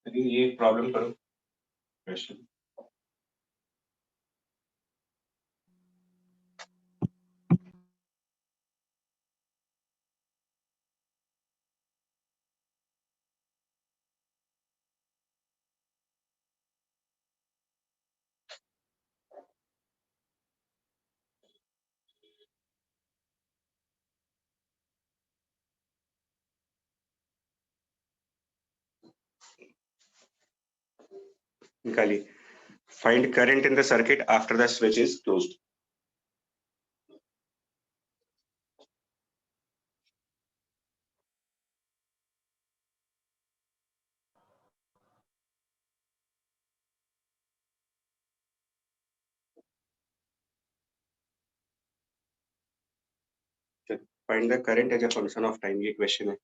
लेकिन ये प्रॉब्लम करो क्वेश्चन। निकालिए। Find current in the circuit after the switch is closed. Find the current as a function of time, ये question है।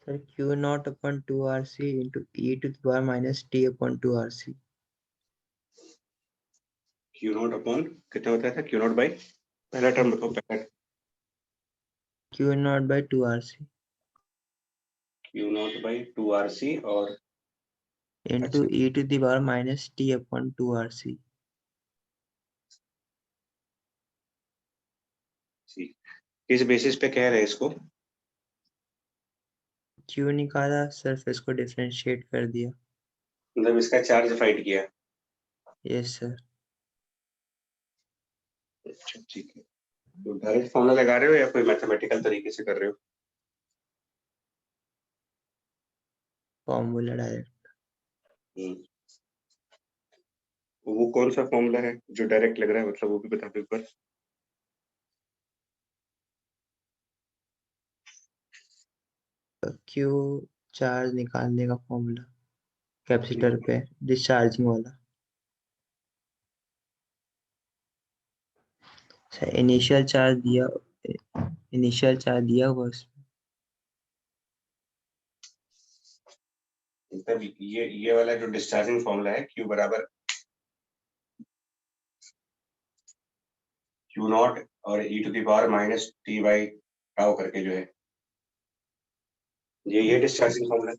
Sir Q naught upon 2RC into e to the power minus t upon 2RC। Q not upon कितना होता था? Q not by, पहला term बताओ। पहला Q not by 2RC Q not by 2RC और into e to the power minus t upon 2RC। किस basis पे कह रहे हैं इसको? Q निकाला, सरफेस को डिफरेंशिएट कर दिया। मतलब इसका चार्ज फाइंड किया। Yes sir. अच्छा ठीक है। तो डायरेक्ट फॉर्मूला लगा रहे हो या कोई मैथमेटिकल तरीके से कर रहे हो? Formula direct. वो कौन सा फॉर्मूला है जो डायरेक्ट लग रहा है, मतलब वो भी बता दो एक बार। Q चार्ज निकालने का फॉर्मूला कैपेसिटर पे डिस्चार्जिंग वाला। इनिशियल चार्ज दिया हुआ उसमें। मतलब ये वाला जो डिस्चार्जिंग फॉर्मूला है, Q बराबर Q नॉट और e to the power minus t by tau करके जो है, ये डिस्चार्जिंग फॉर्मूला है।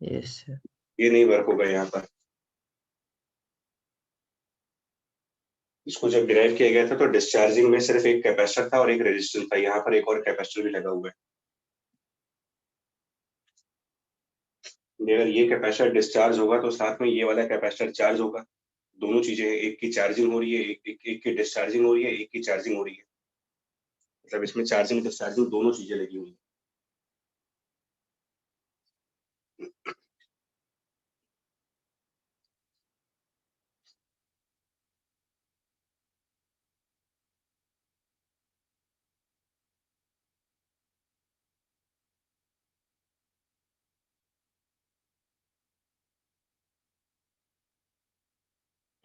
Yes sir. ये नहीं वर्क होगा यहाँ पर। इसको जब डिराइव किया गया था तो डिस्चार्जिंग में सिर्फ एक कैपेसिटर था और एक रेजिस्टेंस था, यहाँ पर एक और कैपेसिटर भी लगा हुआ है। अगर ये कैपेसिटर डिस्चार्ज होगा तो साथ में ये वाला कैपेसिटर चार्ज होगा। दोनों चीजें, एक की चार्जिंग हो रही है, एक की डिस्चार्जिंग हो रही है, एक की चार्जिंग हो रही है। मतलब इसमें चार्जिंग डिस्चार्जिंग दोनों चीजें लगी हुई है।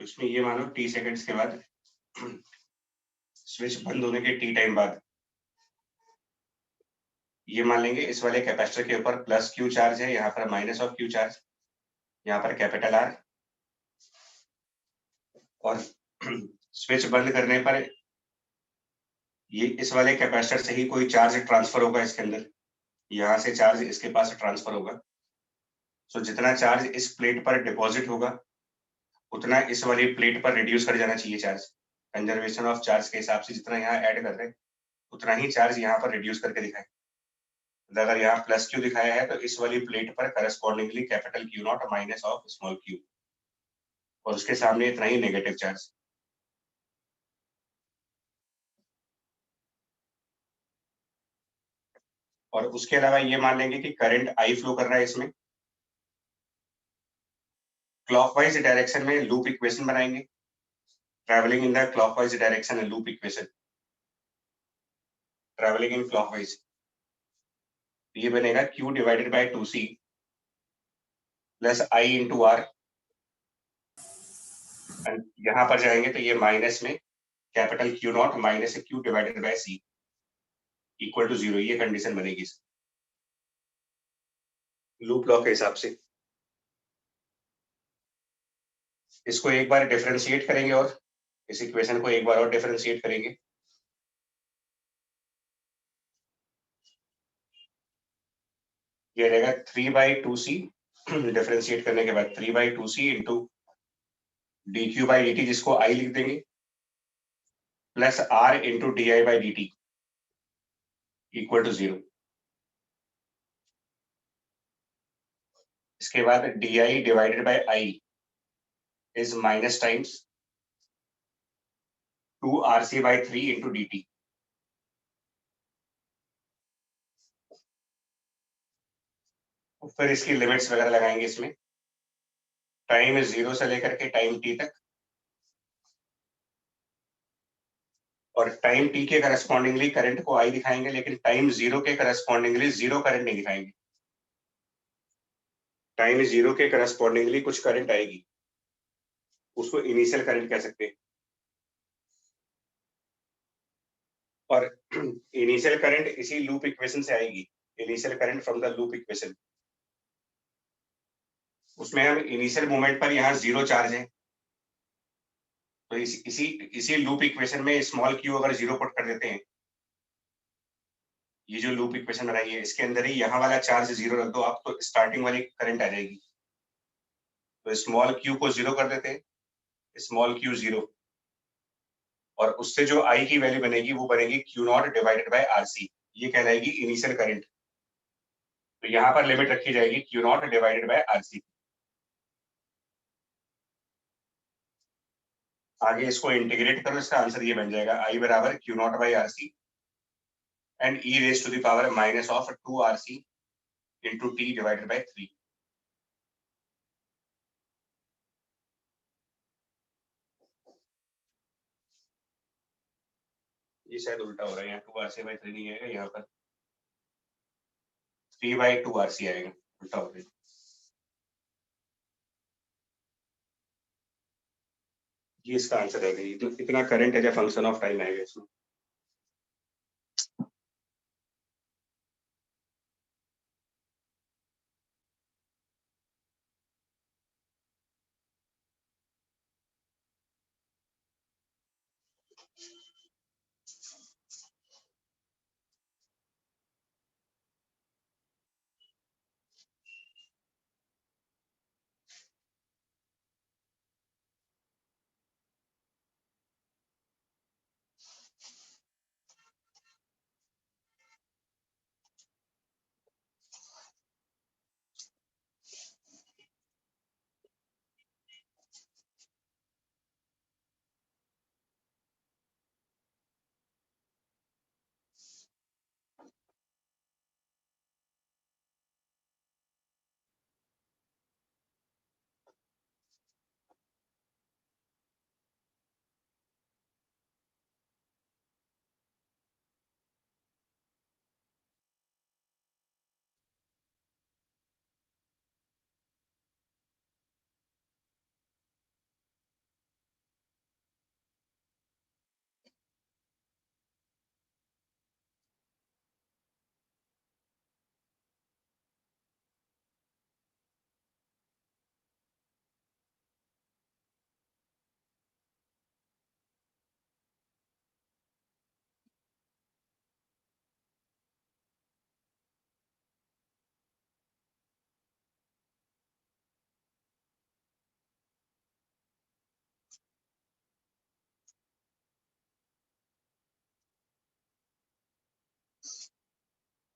इसमें ये मानो टी सेकंड्स के बाद, स्विच बंद होने के टी टाइम बाद, ये मान लेंगे इस वाले कैपेसिटर के ऊपर प्लस क्यू चार्ज है, यहाँ पर माइनस ऑफ क्यू चार्ज, यहाँ पर कैपिटल आर, और स्विच बंद करने पर ये इस वाले कैपेसिटर से ही कोई चार्ज ट्रांसफर होगा इसके अंदर, यहाँ से चार्ज इसके पास ट्रांसफर होगा। सो जितना चार्ज इस प्लेट पर डिपॉजिट होगा उतना इस वाली प्लेट पर रिड्यूस कर जाना चाहिए चार्ज, कंजर्वेशन ऑफ चार्ज के हिसाब से जितना यहाँ ऐड कर रहे हैं उतना ही चार्ज यहाँ पर रिड्यूस करके दिखाए। अगर यहाँ प्लस क्यू दिखाया है तो इस वाली प्लेट पर correspondingly capital Q not minus of small Q, और उसके सामने इतना ही नेगेटिव चार्ज। और उसके अलावा ये मान लेंगे कि करंट आई फ्लो कर रहा है इसमें। क्लॉकवाइज डायरेक्शन में लूप इक्वेशन बनाएंगे, travelling in the clockwise direction loop equation, travelling in clockwise. ये बनेगा Q divided by 2C plus I into R, and यहाँ पर जाएंगे तो ये माइनस में capital Q naught minus Q divided by C equal to 0। ये कंडीशन बनेगी लूप लॉ के हिसाब से। इसको एक बार डिफरेंशिएट करेंगे और इस इक्वेशन को एक बार और डिफरेंशिएट करेंगे। ये रहेगा 3/2C, डिफरेंशिएट करने के बाद 3/2C इंटू dq/dt, जिसको I लिख देंगे, plus R into di/dt equal to 0। इसके बाद di divided by I is minus times 2RC/3 into dt। फिर इसकी लिमिट्स वगैरह लगाएंगे इसमें, टाइम 0 से लेकर के टाइम t तक, और टाइम t के करस्पॉन्डिंगली करंट को I दिखाएंगे, लेकिन टाइम 0 के करस्पॉन्डिंगली जीरो करंट नहीं दिखाएंगे। टाइम 0 के करस्पॉन्डिंगली कुछ करंट आएगी, उसको इनिशियल करंट कह सकते हैं। और इनिशियल करंट इसी लूप इक्वेशन से आएगी, initial current from the loop equation. उसमें हम इनिशियल मोमेंट पर यहाँ 0 चार्ज है, तो इसी लूप इक्वेशन में स्मॉल q अगर 0 पुट कर देते हैं, ये जो लूप इक्वेशन बनाई है इसके अंदर ही यहाँ वाला चार्ज 0 रख दो आप, तो स्टार्टिंग वाली करंट आ जाएगी। तो स्मॉल q को 0 कर देते हैं, स्मॉल q 0, और उससे जो I की वैल्यू बनेगी वो बनेगी Q not divided by RC, ये कहलाएगी इनिशियल करंट। तो यहाँ पर लिमिट रखी जाएगी Q not divided by RC। आगे इसको इंटीग्रेट करो, इसका आंसर ये बन जाएगा I बराबर Q naught by RC and e raise to the power minus of 2RC into t divided by 3। ये शायद उल्टा हो रहा है, यहाँ 2RC/3 नहीं आएगा, यहाँ पर 3/2RC आएगा, उल्टा हो रहा है। ये इसका आंसर है, तो इतना current as a function of time आएगा इसमें।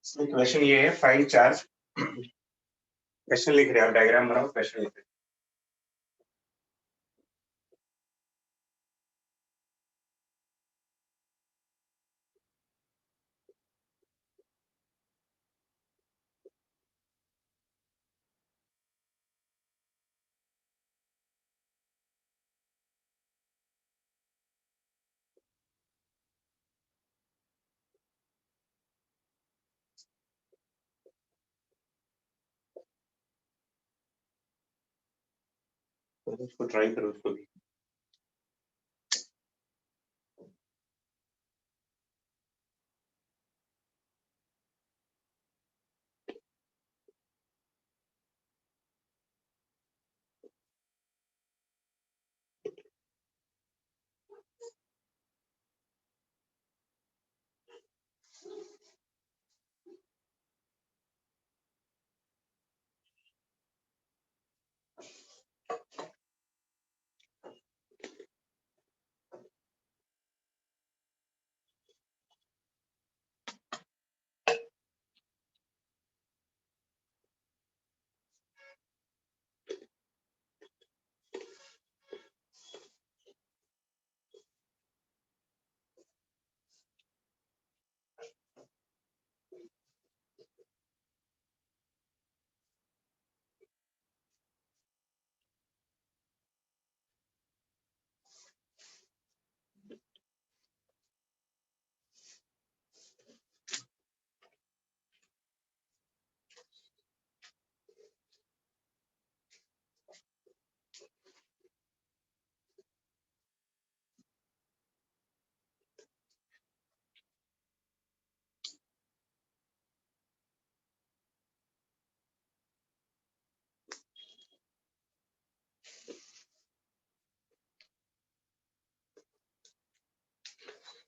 क्वेश्चन ये है, फाइंड चार्ज। क्वेश्चन लिख रहे हैं, डायग्राम बनाओ, क्वेश्चन लिख रहे हैं। तो उसको ट्राई करो, उसको भी।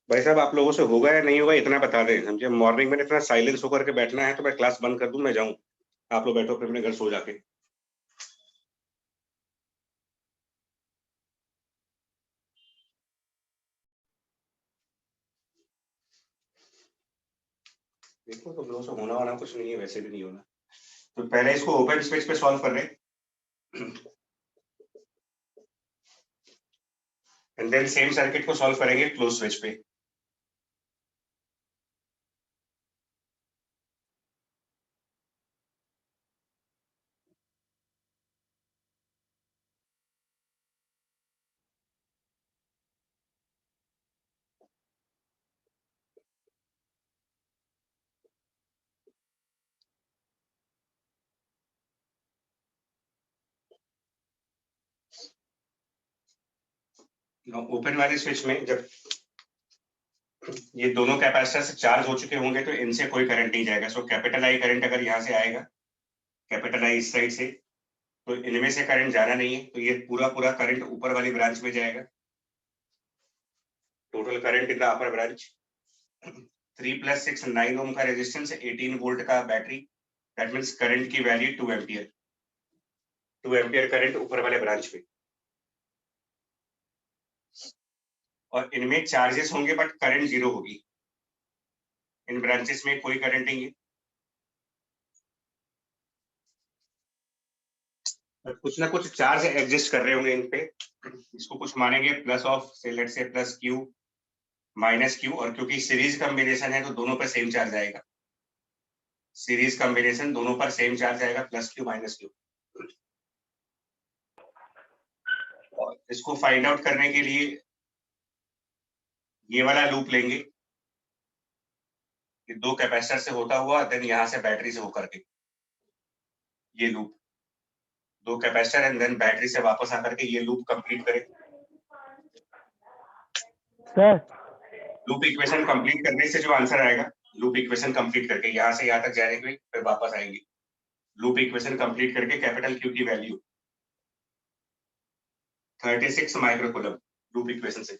भाई साहब, आप लोगों से होगा या नहीं होगा इतना बता दें। समझे, मॉर्निंग में इतना साइलेंस होकर के बैठना है तो मैं क्लास बंद कर दूं, मैं जाऊं, आप लोग बैठो फिर अपने घर सो जाके। देखो, तुम लोगों से होना वाला कुछ नहीं है, वैसे भी नहीं होना। तो पहले इसको ओपन स्पेस पे सॉल्व कर रहे हैं, एंड देन सेम सर्किट को सॉल्व करेंगे क्लोज स्विच पे। ओपन वाले स्विच में जब ये दोनों कैपेसिटर से चार्ज हो चुके होंगे तो इनसे कोई करंट नहीं जाएगा। सो कैपिटल आई करंट अगर यहाँ से आएगा, कैपिटल आई इस साइड से, तो इनमें से करंट जाना नहीं है, तो ये पूरा पूरा करंट ऊपर वाली ब्रांच में जाएगा। Total current in the upper branch 3 + 6 9 ओम का रेजिस्टेंस, 18 वोल्ट का बैटरी। दैट मीन्स करंट की वैल्यू 2 एम्पियर। 2 एम्पियर करंट ऊपर वाले ब्रांच में, और इनमें चार्जेस होंगे बट करंट जीरो होगी। इन ब्रांचेस में कोई करंट नहीं है, बट कुछ ना कुछ चार्ज एग्जिस्ट कर रहे होंगे इन पे। इसको कुछ मानेंगे प्लस ऑफ से, लेट से प्लस क्यू माइनस क्यू, और क्योंकि सीरीज कॉम्बिनेशन है तो दोनों पर सेम चार्ज आएगा। सीरीज कॉम्बिनेशन दोनों पर सेम चार्ज आएगा, प्लस क्यू माइनस क्यू। और इसको फाइंड आउट करने के लिए ये वाला लूप लेंगे, कि दो कैपेसिटर से होता हुआ देन यहाँ से बैटरी से होकर के, ये लूप दो कैपेसिटर एंड देन बैटरी से वापस आकर के ये लूप कंप्लीट करें। सर लूप इक्वेशन कंप्लीट करने से जो आंसर आएगा, लूप इक्वेशन कंप्लीट करके यहाँ से यहाँ तक जाएंगे फिर वापस आएंगे। लूप इक्वेशन कंप्लीट करके कैपिटल क्यू की वैल्यू 36 माइक्रोकूलम लूप इक्वेशन से।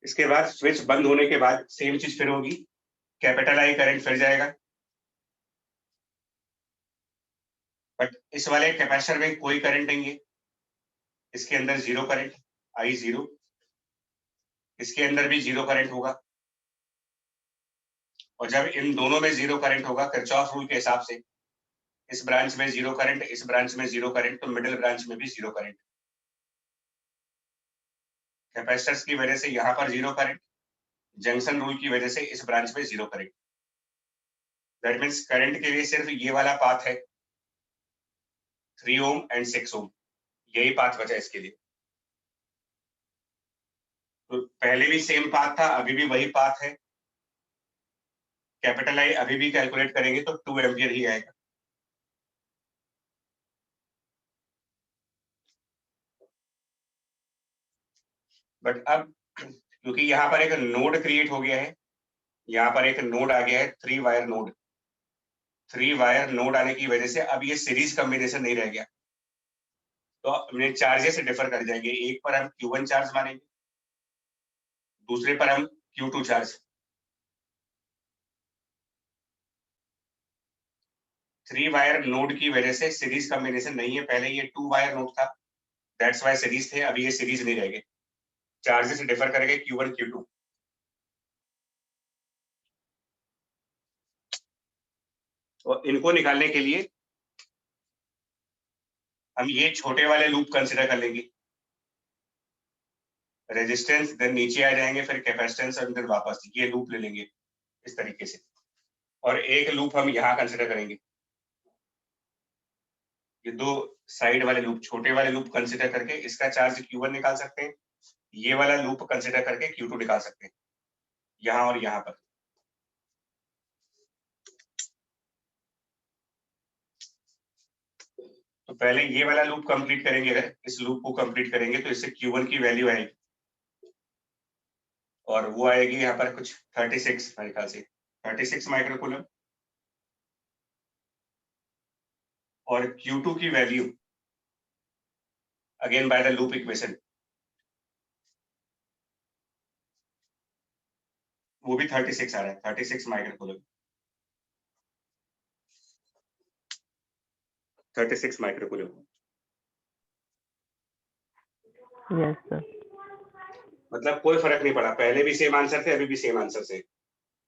इसके बाद स्विच बंद होने के बाद सेम चीज फिर होगी, कैपिटल आई करंट फिर जाएगा, बट इस वाले कैपेसिटर में कोई करंट नहीं है, इसके अंदर जीरो करंट, आई जीरो। इसके अंदर भी 0 करंट होगा, और जब इन दोनों में 0 करंट होगा किरचॉफ रूल के हिसाब से, इस ब्रांच में 0 करंट, इस ब्रांच में 0 करंट, तो मिडिल ब्रांच में भी 0 करंट। कैपेसिटर्स की वजह से यहाँ पर 0 करंट, जंक्शन रूल की वजह से इस ब्रांच में 0 करंट। दैट मीन्स करंट के लिए सिर्फ ये वाला पाथ है 3 ओम एंड 6 ओम, यही पाथ बचा इसके लिए। तो पहले भी सेम पाथ था, अभी भी वही पाथ है। कैपिटल आई अभी भी कैलकुलेट करेंगे तो 2 एम्पियर ही आएगा। बट अब क्योंकि यहाँ पर एक नोड क्रिएट हो गया है, यहाँ पर एक नोड आ गया है 3 वायर नोड। 3 वायर नोड आने की वजह से अब ये सीरीज कॉम्बिनेशन नहीं रह गया, तो अपने चार्जेस डिफर कर जाएंगे। एक पर हम Q1 चार्ज मानेंगे, दूसरे पर हम Q2 चार्ज। 3 वायर नोड की वजह से सीरीज कॉम्बिनेशन नहीं है, पहले ये 2 वायर नोड था, दैट्स वाई सीरीज थे, अभी ये सीरीज नहीं रहेंगे, चार्जेस डिफर करेंगे Q1 Q2। और इनको निकालने के लिए हम ये छोटे वाले लूप कंसिडर कर लेंगे, रेजिस्टेंस, देन नीचे आ जाएंगे, फिर कैपेसिटेंस, और फिर वापस ये लूप ले लेंगे इस तरीके से। और एक लूप हम यहाँ कंसिडर करेंगे, ये 2 साइड वाले लूप, छोटे वाले लूप कंसिडर करके इसका चार्ज Q1 निकाल सकते हैं, ये वाला लूप कंसिडर करके Q2 निकाल सकते हैं, यहाँ और यहाँ पर। तो पहले ये वाला लूप कंप्लीट करेंगे, अगर इस लूप को कंप्लीट करेंगे तो इससे Q1 की वैल्यू आएगी, और वो आएगी यहाँ पर कुछ 36 मेरे ख्याल से 36 माइक्रोकूलम, और Q2 की value again by the loop equation वो भी 36 आ रहा है, 36 माइक्रोकूलम, 36 माइक्रोकूलम। Yes sir. मतलब कोई फर्क नहीं पड़ा, पहले भी सेम आंसर थे, अभी भी सेम आंसर से।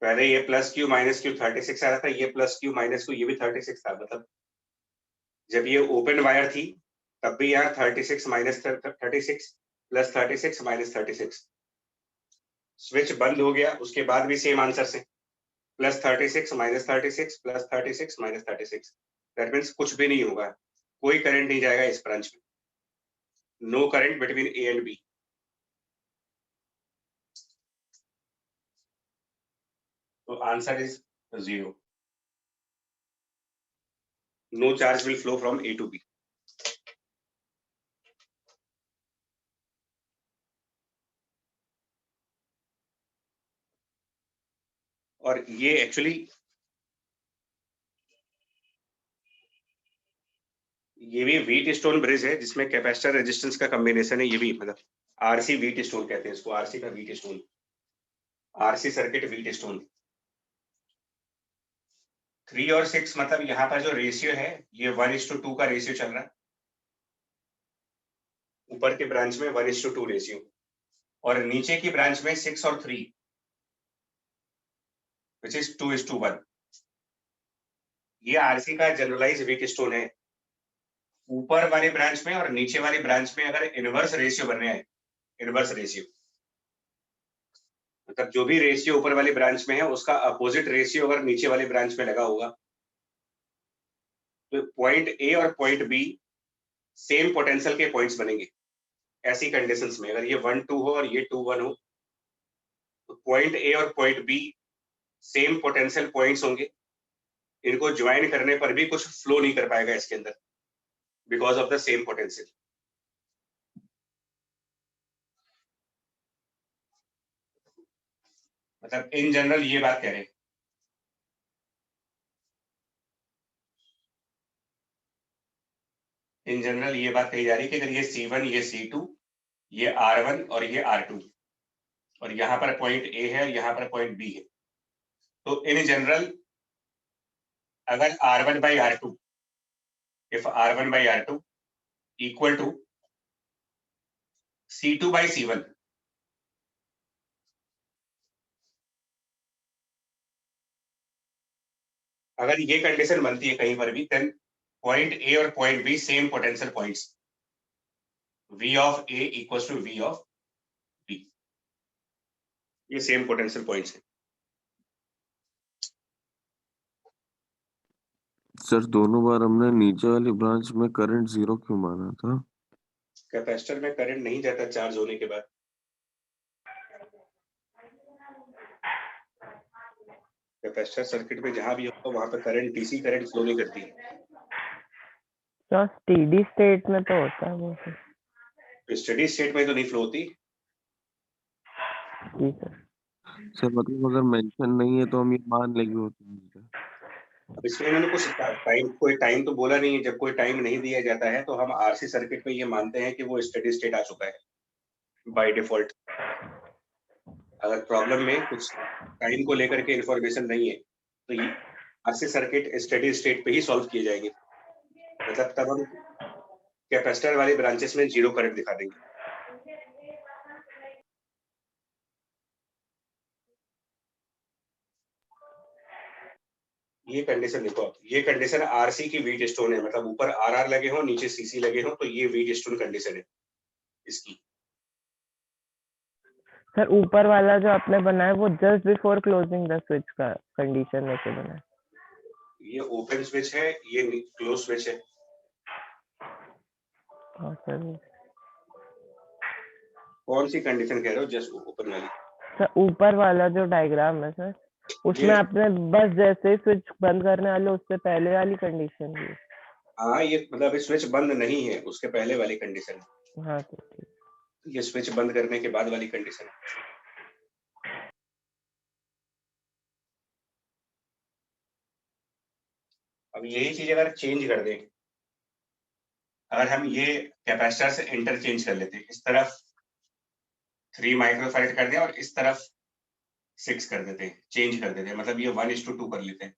पहले ये प्लस क्यू माइनस क्यू 36 आ रहा था, ये प्लस क्यू माइनस क्यू ये भी 36 था। मतलब जब ये ओपन वायर थी तब भी यहाँ 36 माइनस 36 प्लस 36 माइनस 36। स्विच बंद हो गया उसके बाद भी सेम आंसर से, plus 36 minus 36 plus 36 minus 36। That means कुछ भी नहीं होगा, कोई करंट नहीं जाएगा इस ब्रांच में, no current between A and B. तो answer is 0, no charge will flow from A to B. और ये एक्चुअली ये भी व्हीट स्टोन ब्रिज है जिसमें कैपेसिटर रेजिस्टेंस का कॉम्बिनेशन है, ये भी मतलब आरसी व्हीट स्टोन कहते हैं इसको, आरसी का wheat stone, RC circuit wheat stone. 3 और 6 मतलब यहाँ पर जो रेशियो है ये 1:2 का रेशियो चल रहा है, ऊपर के ब्रांच में 1:2 रेशियो, और नीचे की ब्रांच में 6 और 3 विच इज 2:1। ये आरसी का जनरलाइज व्हीट स्टोन है। ऊपर वाली ब्रांच में और नीचे वाली ब्रांच में अगर इनवर्स रेशियो बनने आए, इनवर्स रेशियो मतलब जो भी रेशियो ऊपर वाली ब्रांच में है उसका अपोजिट रेशियो अगर नीचे वाली ब्रांच में लगा होगा, तो पॉइंट ए और पॉइंट बी सेम पोटेंशियल के पॉइंट्स बनेंगे। ऐसी कंडीशंस में अगर ये 1:2 हो और ये 2:1 हो, तो पॉइंट ए और point B same potential points होंगे, इनको ज्वाइन करने पर भी कुछ फ्लो नहीं कर पाएगा इसके अंदर because of the same potential. मतलब इन जनरल ये बात कह रहे हैं, इन जनरल ये बात कही जा रही है कि अगर ये C1 ये C2 ये R1 और ये R2 और यहाँ पर पॉइंट ए है, यहाँ पर पॉइंट बी है, तो इन जनरल अगर R1 by R2, if R1 by R2 equal to C2 by C1, अगर ये कंडीशन बनती है कहीं पर भी, देन पॉइंट ए और point B same potential points, V of A equals to V of B, ये सेम पोटेंशियल पॉइंट्स है। सर दोनों बार हमने नीचे वाली ब्रांच में करंट 0 क्यों माना था? कैपेसिटर में करंट नहीं जाता चार्ज होने के बाद। कैपेसिटर सर्किट में जहां भी होगा वहां पे करंट, डीसी करंट फ्लो नहीं करती है। तो स्टेडी स्टेट में तो होता है वो। स्टेडी स्टेट में तो नहीं फ्लो होती। ठीक है सर मतलब अगर मेंशन नहीं है तो हम ये मान लेंगे होता है। अब इसमें इन्होंने कुछ टाइम, कोई टाइम तो बोला नहीं है। जब कोई टाइम नहीं दिया जाता है तो हम आरसी सर्किट में ये मानते हैं कि वो स्टेडी स्टेट आ चुका है बाय डिफॉल्ट। अगर प्रॉब्लम में कुछ टाइम को लेकर के इंफॉर्मेशन नहीं है तो ये आरसी सर्किट स्टेडी स्टेट पे ही सॉल्व किए जाएंगे। मतलब तब हम कैपेसिटर वाली ब्रांचेस में जीरो करंट दिखा देंगे। ये कंडीशन देखो, ये कंडीशन आरसी की व्हीट स्टोन है, मतलब ऊपर आरआर लगे हो नीचे सीसी लगे हो, तो ये व्हीट स्टोन कंडीशन है इसकी। सर ऊपर वाला जो आपने बनाया वो just before closing the switch का कंडीशन में से बना है। ये ओपन स्विच है, ये क्लोज स्विच है। हाँ सर कौन सी कंडीशन कह रहे हो? जस्ट ओपन वाली? सर ऊपर वाला जो डायग्राम है सर, उसमें आपने बस जैसे स्विच बंद करने वाले उससे पहले वाली कंडीशन दी। हाँ, ये मतलब स्विच बंद नहीं है, उसके पहले वाली कंडीशन है। हाँ सर ठीक। ये स्विच बंद करने के बाद वाली कंडीशन है। अब यही चीज अगर चेंज कर दें, अगर हम ये कैपेसिटर से इंटरचेंज कर लेते हैं, इस तरफ 3 माइक्रोफैरड कर दें और इस तरफ 6 कर देते हैं, चेंज कर देते हैं, मतलब ये 1:2 कर लेते हैं।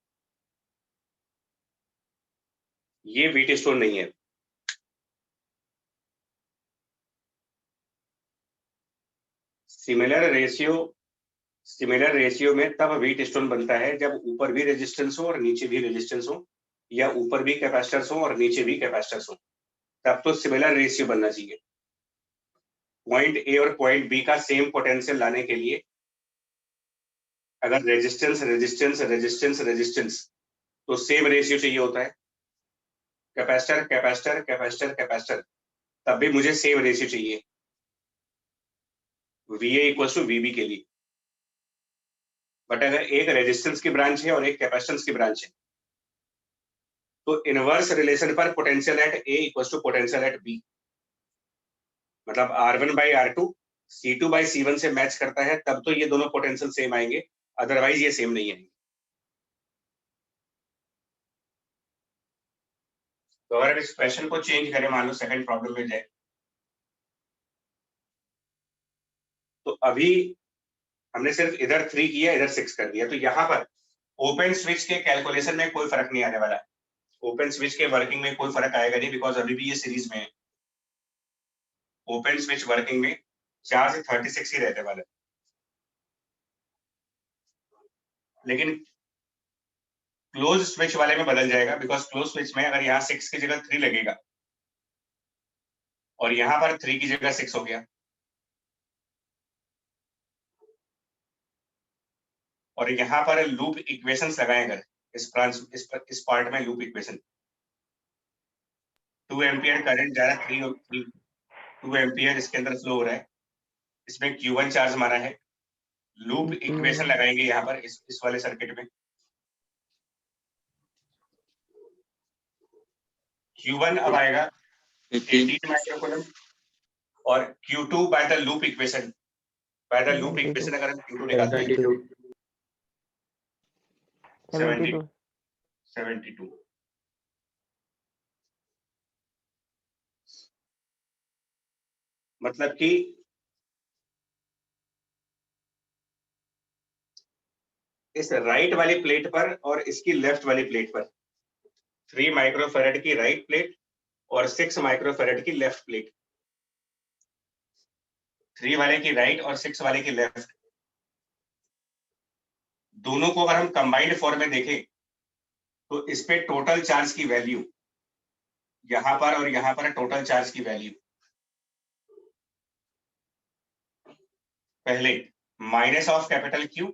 ये व्हीट स्टोन नहीं है। सिमिलर रेशियो में तब व्हीट स्टोन बनता है जब ऊपर भी रेजिस्टेंस हो और नीचे भी रेजिस्टेंस हो, या ऊपर भी कैपेसिटर्स हो और नीचे भी कैपेसिटर्स हो, तब तो सिमिलर रेशियो बनना चाहिए। पॉइंट ए और पॉइंट बी का सेम पोटेंशियल लाने के लिए अगर रेजिस्टेंस रेजिस्टेंस रेजिस्टेंस रेजिस्टेंस, तो सेम रेशियो चाहिए होता है। कैपेसिटर कैपेसिटर कैपेसिटर कैपेसिटर, तब भी मुझे सेम रेशियो चाहिए VA इक्वल्स टू VB के लिए। बट अगर एक रेजिस्टेंस की ब्रांच है और एक कैपेसिटेंस की ब्रांच है, तो इनवर्स रिलेशन पर potential at A equals to potential at B, मतलब R1 by R2 C2 by C1 से मैच करता है, तब तो ये दोनों पोटेंशियल सेम आएंगे, अदरवाइज ये सेम नहीं आएंगे। तो अगर इस क्वेश्चन को चेंज करें, मान लो सेकंड प्रॉब्लम में जाए, तो अभी हमने सिर्फ इधर 3 किया, इधर 6 कर दिया, तो यहाँ पर ओपन स्विच के कैलकुलेशन में कोई फर्क नहीं आने वाला है। ओपन स्विच के वर्किंग में कोई फर्क आएगा नहीं, बिकॉज अभी भी ये सीरीज में है। ओपन स्विच वर्किंग में 4 से 36 ही रहने वाला है। लेकिन क्लोज स्विच वाले में बदल जाएगा, बिकॉज क्लोज स्विच में अगर यहाँ 6 की जगह 3 लगेगा और यहाँ पर 3 की जगह 6 हो गया, और यहाँ पर लूप इक्वेशंस लगाएंगे, इस ब्रांच इस पार्ट में लूप इक्वेशन 2 एम्पियर करंट जा रहा है, 2 एम्पियर इसके अंदर फ्लो हो रहा है, इसमें Q1 चार्ज माना है। लूप इक्वेशन लगाएंगे यहाँ पर इस वाले सर्किट में। Q1 अब आएगा 18 माइक्रोकूलम और Q2 by the loop equation, अगर हम Q2 निकालते हैं 72। मतलब कि इस राइट वाली प्लेट पर और इसकी लेफ्ट वाली प्लेट पर 3 माइक्रोफैरड की राइट प्लेट और 6 माइक्रोफैरड की लेफ्ट प्लेट, 3 वाले की राइट और 6 वाले की लेफ्ट, दोनों को अगर हम कंबाइंड फॉर्म में देखें तो इस पे टोटल चार्ज की वैल्यू, यहां पर और यहां पर टोटल चार्ज की वैल्यू, पहले minus of capital Q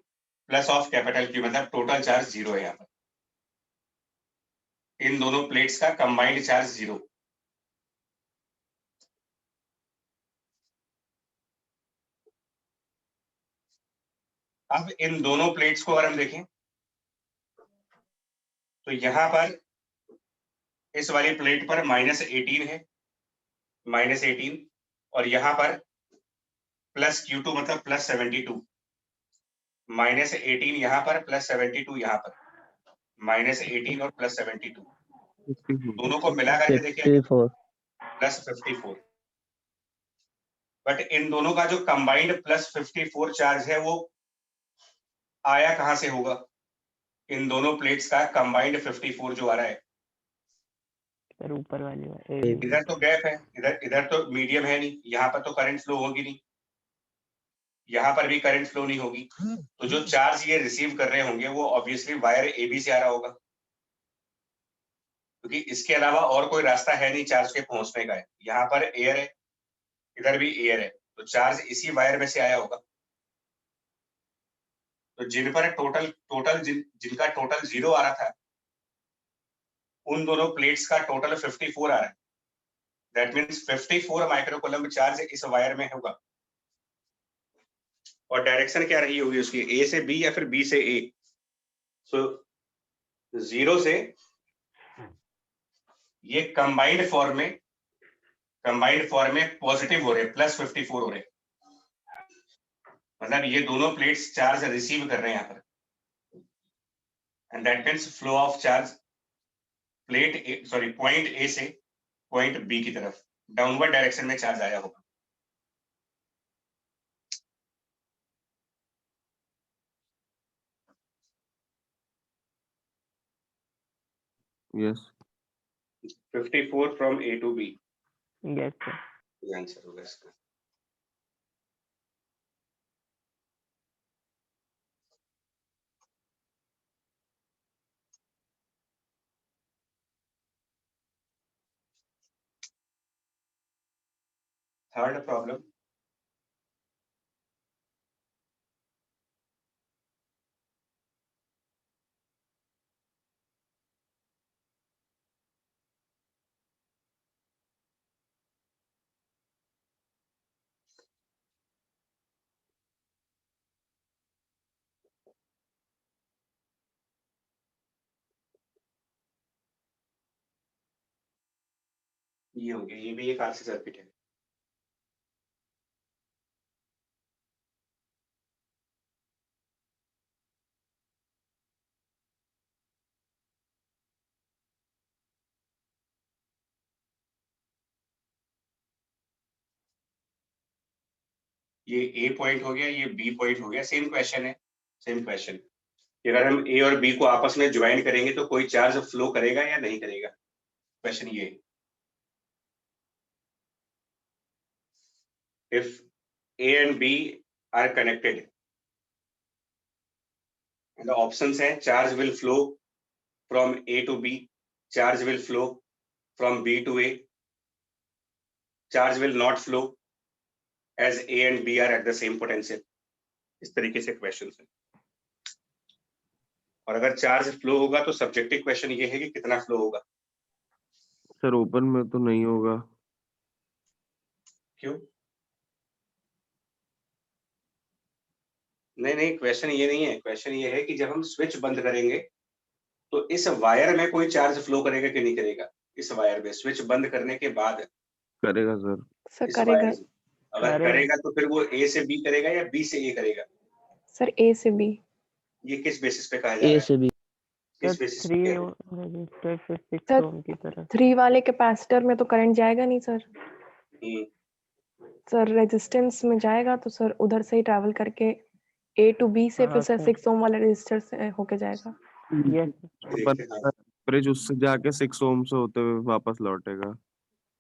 plus of capital Q, मतलब टोटल चार्ज 0 है यहाँ पर। इन दोनों प्लेट्स का कंबाइंड चार्ज 0। अब इन दोनों प्लेट्स को अगर हम देखें तो यहां पर इस वाली प्लेट पर -18 है, -18, और यहां पर प्लस Q2 मतलब +72, -18 यहाँ पर +72 यहाँ पर, -18 और +72 दोनों को मिला करके देखिए 54 +54। बट इन दोनों का जो कंबाइंड +54 चार्ज है वो आया कहां से होगा? इन दोनों प्लेट्स का कंबाइंड 54 जो आ रहा है, सर ऊपर वाली इधर तो गैप है, इधर तो मीडियम है नहीं, यहाँ पर तो करंट फ्लो होगी नहीं, यहाँ पर भी करंट फ्लो नहीं होगी, तो जो चार्ज ये रिसीव कर रहे होंगे वो ऑब्वियसली वायर AB से आ रहा होगा, क्योंकि इसके अलावा और कोई रास्ता है नहीं चार्ज के पहुंचने का है। यहाँ पर एयर है, इधर भी एयर है, तो चार्ज इसी वायर में से आया होगा। तो जिन पर जिनका टोटल 0 आ रहा था, उन दोनों प्लेट्स का टोटल 54 आ रहा है। दैट मीन्स 54 माइक्रोकूलम्ब चार्ज इस वायर में होगा। और डायरेक्शन क्या रही होगी उसकी, A से B या फिर B से A? सो 0 से ये कंबाइंड फॉर्म में पॉजिटिव हो रहे, +54 हो रहे, मतलब ये दोनों प्लेट्स चार्ज रिसीव कर रहे हैं यहाँ पर, and that means flow of charge point A से पॉइंट B की तरफ डाउनवर्ड डायरेक्शन में चार्ज आया होगा। Yes 54 from A to B, yes sir. ये आंसर होगा इसका। थर्ड प्रॉब्लम, ये हो गया, ये भी एक RC सर्किट है। ये A पॉइंट हो गया, ये B पॉइंट हो गया, सेम क्वेश्चन है, सेम क्वेश्चन। अगर हम A और B को आपस में ज्वाइन करेंगे तो कोई चार्ज फ्लो करेगा या नहीं करेगा, क्वेश्चन ये। If A and B are connected and the options है charge will flow from A to B, charge will flow from B to A, charge will not flow as A and B are at the same potential। इस तरीके से question है। और अगर charge flow होगा तो subjective question ये है कि कितना फ्लो होगा। सर ओपन में तो नहीं होगा। क्यों? नहीं, क्वेश्चन ये नहीं है, क्वेश्चन ये है कि जब हम स्विच बंद करेंगे तो इस वायर में कोई चार्ज फ्लो करेगा कि नहीं करेगा। इस वायर में स्विच बंद करने के बाद करेगा सर। सर इस करेगा वायर से अगर करेगा तो फिर वो A से B करेगा या B से A करेगा। सर, A से B। ये किस बेसिस पे कहा जा रहा A है? से B। किस बेसिस पे कह रहे हैं? 3 रजिस्टर से 6 सर, ओम की तरह। 3 वाले कैपेसिटर में तो करंट जाएगा नहीं सर। सर रेजिस्टेंस में जाएगा तो सर उधर से ही ट्रैवल करके A to B से फिर सर 6 ओम वाले रजिस्टर से होके जाएगा। यस देखते हैं, हाँ। एवरेज उससे जाके 6 ओम से होते हुए वापस लौटेगा।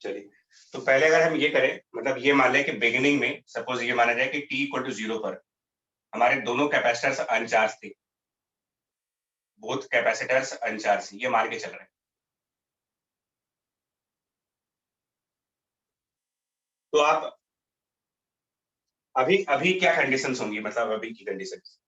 चलिए, तो पहले अगर हम ये करें, मतलब ये मान लें कि बिगिनिंग में सपोज ये माना जाए कि t = 0 पर हमारे दोनों कैपेसिटर्स अनचार्ज थे, बोथ कैपेसिटर्स अनचार्ज, ये मान के चल रहे हैं। तो आप अभी क्या कंडीशंस होंगी, मतलब अभी की कंडीशंस,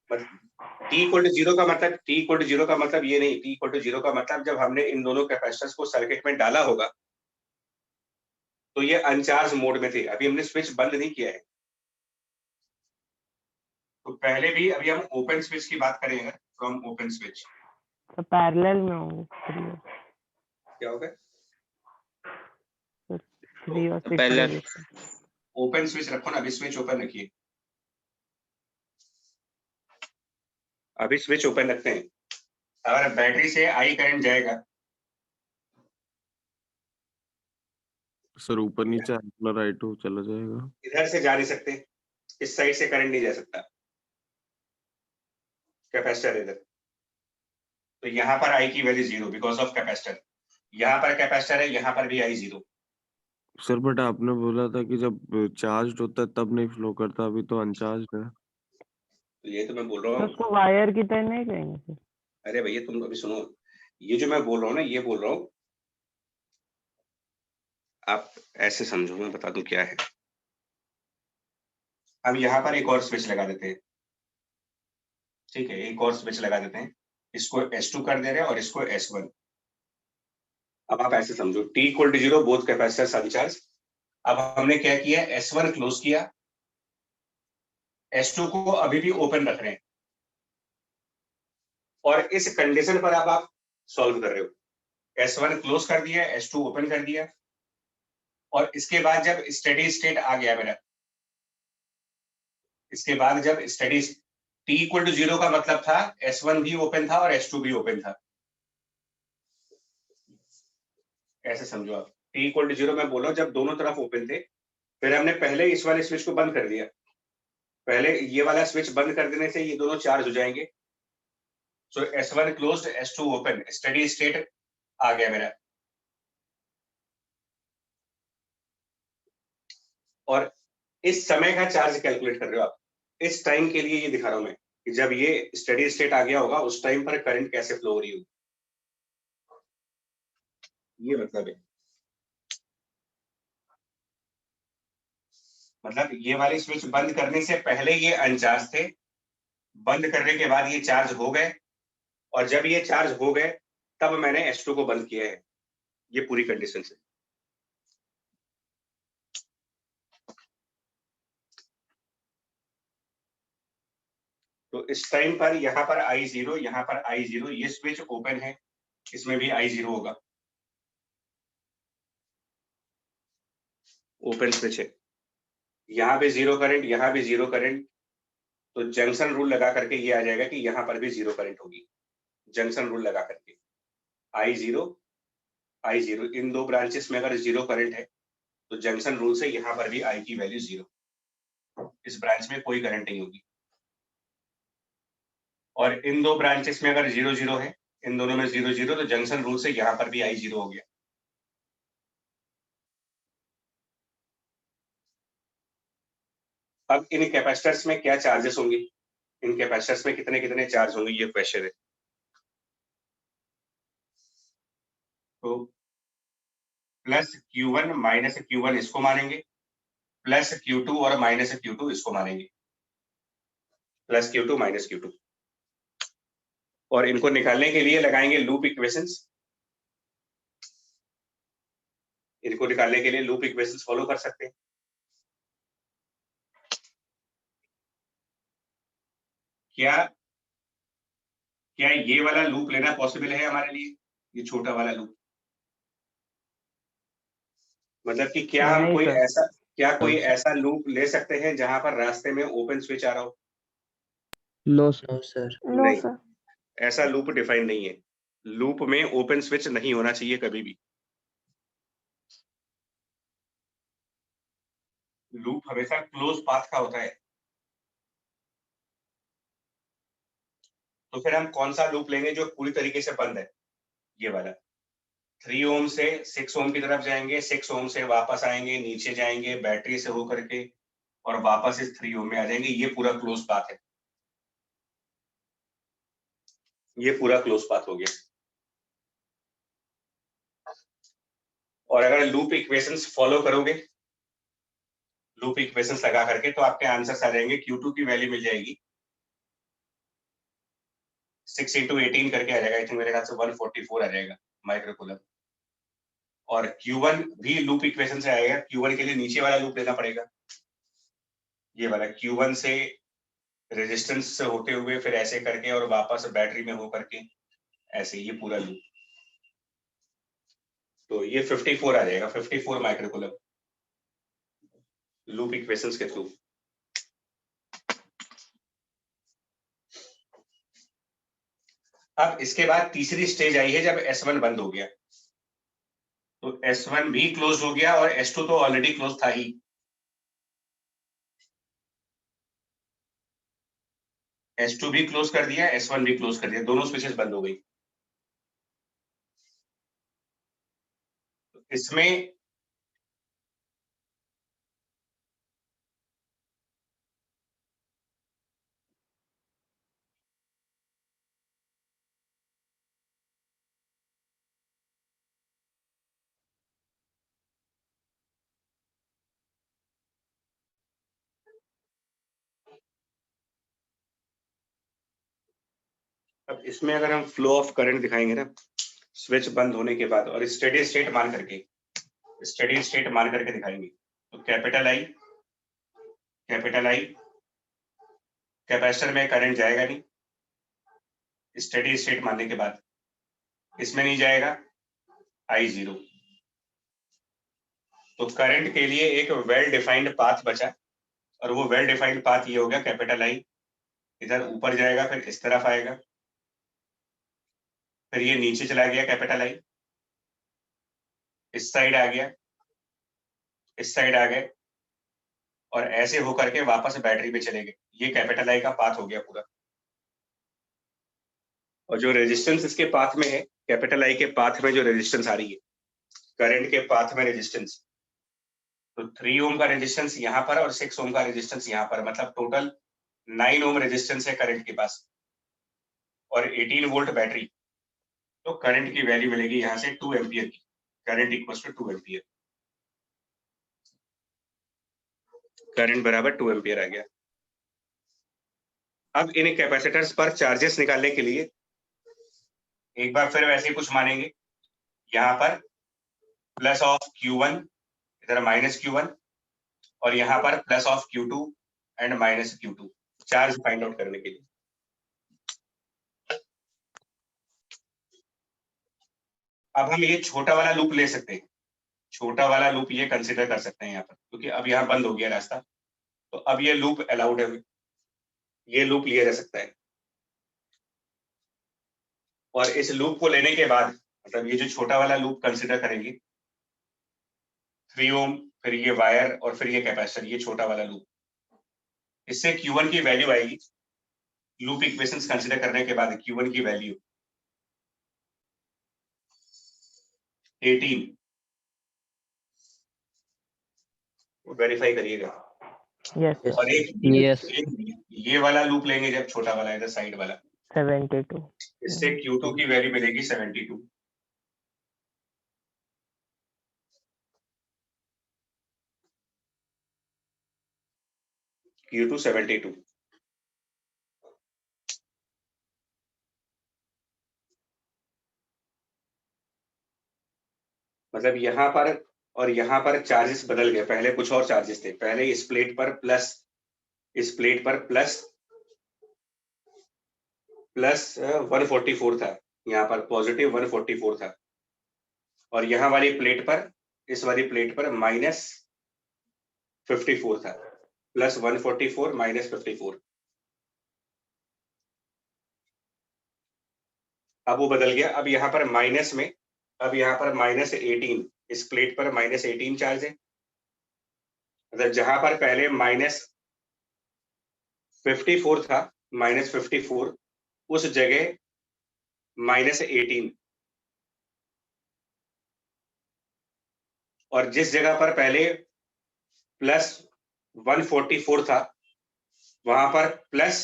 t इक्वल टू 0 का मतलब, t इक्वल टू 0 का मतलब ये नहीं, t इक्वल टू 0 का मतलब जब हमने इन दोनों कैपेसिटर्स को सर्किट में डाला होगा तो ये अनचार्ज मोड में थे, अभी हमने स्विच बंद नहीं किया है। तो पहले भी अभी हम ओपन स्विच की बात करेंगे, फ्रॉम ओपन स्विच तो पैरेलल में होंगे 3 क्या होगा, और 6 पहले रजिस्टर। ओपन स्विच रखो ना, अभी स्विच ओपन रखिए, अभी स्विच ओपन रखते हैं। अगर बैटरी से आई करंट जाएगा, सर ऊपर नीचे अपना राइट हो चला जाएगा। इधर से जा नहीं सकते, इस साइड से करंट नहीं जा सकता, कैपेसिटर इधर, तो यहाँ पर आई की वैल्यू 0 बिकॉज ऑफ कैपेसिटर, यहाँ पर कैपेसिटर है, यहाँ पर भी आई 0। सर बट आपने बोला था कि जब चार्ज होता है तब नहीं फ्लो करता, अभी तो अनचार्ज है। तो ये तो मैं बोल रहा तो हूँ, उसको वायर की तरह नहीं लेंगे फिर? अरे भैया तुम अभी सुनो, ये जो मैं बोल रहा हूँ ना, ये बोल रहा हूँ, आप ऐसे समझो, मैं बता दूं क्या है। हम यहाँ पर एक और स्विच लगा देते हैं, ठीक है, एक और स्विच लगा देते हैं, इसको S2 कर दे रहे हैं और इसको S1। अब आप ऐसे समझो, t equal to 0 both capacitors uncharge. अब हमने क्या किया, S1 क्लोज किया, S2 को अभी भी ओपन रख रहे हैं, और इस कंडीशन पर अब आप सॉल्व कर रहे हो। S1 क्लोज कर दिया, S2 ओपन कर दिया, और इसके बाद जब स्टेडी स्टेट आ गया मेरा, इसके बाद जब स्टेडी t इक्वल टू 0 का मतलब था S1 भी ओपन था और S2 भी ओपन था, ऐसे समझो आप। t इक्वल टू 0 मैं बोल रहा हूं जब दोनों तरफ ओपन थे, फिर हमने पहले इस वाले स्विच को बंद कर दिया, पहले ये वाला स्विच बंद कर देने से ये दोनों चार्ज हो जाएंगे। So S1 closed, S2 open, steady state आ गया मेरा। और इस समय का चार्ज कैलकुलेट कर रहे हो आप, इस टाइम के लिए ये दिखा रहा हूं मैं कि जब ये स्टेडी स्टेट आ गया होगा उस टाइम पर करंट कैसे फ्लो हो रही होगी, ये मतलब है। मतलब ये वाले स्विच बंद करने से पहले ये अनचार्ज थे, बंद करने के बाद ये चार्ज हो गए, और जब ये चार्ज हो गए तब मैंने S2 को बंद किया है, ये पूरी कंडीशन है। तो इस टाइम पर यहाँ पर I0, यहाँ पर I0, ये स्विच ओपन है, इसमें भी I0 होगा, ओपन स्विच है, यहाँ पे 0 करंट, यहाँ भी 0 करंट, तो जंक्शन रूल लगा करके ये आ जाएगा कि यहाँ पर भी 0 करंट होगी, जंक्शन रूल लगा करके I0 इन दो ब्रांचेस में अगर 0 करंट है तो जंक्शन रूल से यहाँ पर भी I की वैल्यू 0, इस ब्रांच में कोई करंट नहीं होगी। और इन दो ब्रांचेस में अगर 0-0 है, इन दोनों में 0-0, तो जंक्शन रूल से यहाँ पर भी I0 हो गया। अब इन कैपेसिटर्स में क्या चार्जेस होंगे, इन कैपेसिटर्स में कितने कितने चार्ज होंगे, ये क्वेश्चन है। तो प्लस Q1 माइनस Q1 इसको मानेंगे, प्लस Q2 और माइनस Q2 इसको मानेंगे, प्लस Q2 माइनस Q2, और इनको निकालने के लिए लगाएंगे लूप इक्वेशंस, इनको निकालने के लिए लूप इक्वेशंस फॉलो कर सकते हैं। क्या क्या ये वाला लूप लेना पॉसिबल है हमारे लिए, ये छोटा वाला लूप, मतलब कि क्या हम नहीं कोई सर। ऐसा, क्या कोई ऐसा लूप ले सकते हैं जहां पर रास्ते में ओपन स्विच आ रहा हो? No sir. नो नहीं, सर। ऐसा लूप डिफाइन नहीं है, लूप में ओपन स्विच नहीं होना चाहिए कभी भी, लूप हमेशा क्लोज पाथ का होता है। तो फिर हम कौन सा लूप लेंगे जो पूरी तरीके से बंद है, ये वाला, 3 ओम से 6 ओम की तरफ जाएंगे, 6 ओम से वापस आएंगे, नीचे जाएंगे बैटरी से होकर के, और वापस इस 3 ओम में आ जाएंगे। ये पूरा क्लोज पाथ है, ये पूरा क्लोज पाथ हो गया। और अगर लूप इक्वेशंस फॉलो करोगे, लूप इक्वेशंस लगा करके, तो आपके आंसर्स आ जाएंगे। Q2 की वैल्यू मिल जाएगी 6 × 18 करके आ जाएगा, आई थिंक मेरे ख्याल से 144 आ जाएगा माइक्रोकूलम। और Q1 भी लूप इक्वेशन से आएगा। Q1 के लिए नीचे वाला लूप लेना पड़ेगा, ये वाला Q1 से रेजिस्टेंस से होते हुए फिर ऐसे करके और वापस बैटरी में हो करके ऐसे, ये पूरा लूप। तो ये 54 आ जाएगा, 54 माइक्रोकूलम लूप इक्वेशंस के थ्रू। अब इसके बाद तीसरी स्टेज आई है जब S1 बंद हो गया। तो S1 भी क्लोज हो गया और S2 तो ऑलरेडी क्लोज था ही। S2 भी क्लोज कर दिया, S1 भी क्लोज कर दिया, दोनों स्विचेस बंद हो गई। इसमें अब इसमें अगर हम फ्लो ऑफ करंट दिखाएंगे ना, स्विच बंद होने के बाद, और स्टेडी स्टेट मान करके, स्टेडी स्टेट मान करके दिखाएंगे, तो कैपिटल आई कैपेसिटर में करंट जाएगा नहीं स्टेडी स्टेट मानने के बाद, इसमें नहीं जाएगा I0। तो करंट के लिए एक वेल डिफाइंड पाथ बचा, और वो वेल डिफाइंड पाथ ये हो गया, कैपिटल आई इधर ऊपर जाएगा, फिर इस तरफ आएगा, फिर ये नीचे चला गया कैपिटल आई, इस साइड आ गया, इस साइड आ गए, और ऐसे होकर के वापस बैटरी पे चले गए। ये कैपिटल आई का पाथ हो गया पूरा। और जो रेजिस्टेंस इसके पाथ में है, कैपिटल आई के पाथ में जो रेजिस्टेंस आ रही है, करंट के पाथ में रेजिस्टेंस, तो 3 ओम का रेजिस्टेंस यहाँ पर और 6 ओम का रेजिस्टेंस यहाँ पर, मतलब टोटल 9 ओम रेजिस्टेंस है करंट के पास, और 18 वोल्ट बैटरी। तो करंट की वैल्यू मिलेगी यहाँ से 2 एम्पियर की, current equals to 2 ampere, current बराबर 2 एम्पियर आ गया। अब इन कैपेसिटर्स पर चार्जेस निकालने के लिए एक बार फिर वैसे ही कुछ मानेंगे, यहाँ पर प्लस ऑफ Q1, इधर माइनस Q1, और यहाँ पर plus of Q2 and minus Q2, charge find out करने के लिए। अब हम ये छोटा वाला लूप ले सकते हैं, छोटा वाला लूप ये कंसिडर कर सकते हैं यहाँ पर, क्योंकि अब यहाँ बंद हो गया रास्ता, तो अब ये लूप अलाउड है, ये लूप लिया जा सकता है। और इस लूप को लेने के बाद, मतलब ये जो छोटा वाला लूप कंसिडर करेंगे, 3 ओम, फिर ये वायर, और फिर ये कैपेसिटर, ये छोटा वाला लूप, इससे Q1 की वैल्यू आएगी। लूप इक्वेशंस कंसिडर करने के बाद Q1 की वैल्यू 18, वेरीफाई करिएगा। यस और एक Yes. ये वाला लूप लेंगे जब, छोटा वाला इधर साइड वाला, 72 इससे Q2 की वैल्यू मिलेगी 72। Q2 72। मतलब यहाँ पर और यहाँ पर चार्जेस बदल गए, पहले कुछ और चार्जेस थे, पहले इस प्लेट पर प्लस 144 था, यहाँ पर पॉजिटिव 144 था, और यहाँ वाली प्लेट पर, इस वाली प्लेट पर माइनस 54 था, प्लस 144 माइनस 54। अब वो बदल गया, अब यहाँ पर माइनस में, अब यहाँ पर माइनस 18, इस प्लेट पर माइनस 18 चार्ज है, मतलब जहां पर पहले माइनस 54 था, माइनस 54, उस जगह माइनस 18, और जिस जगह पर पहले प्लस 144 था, वहां पर प्लस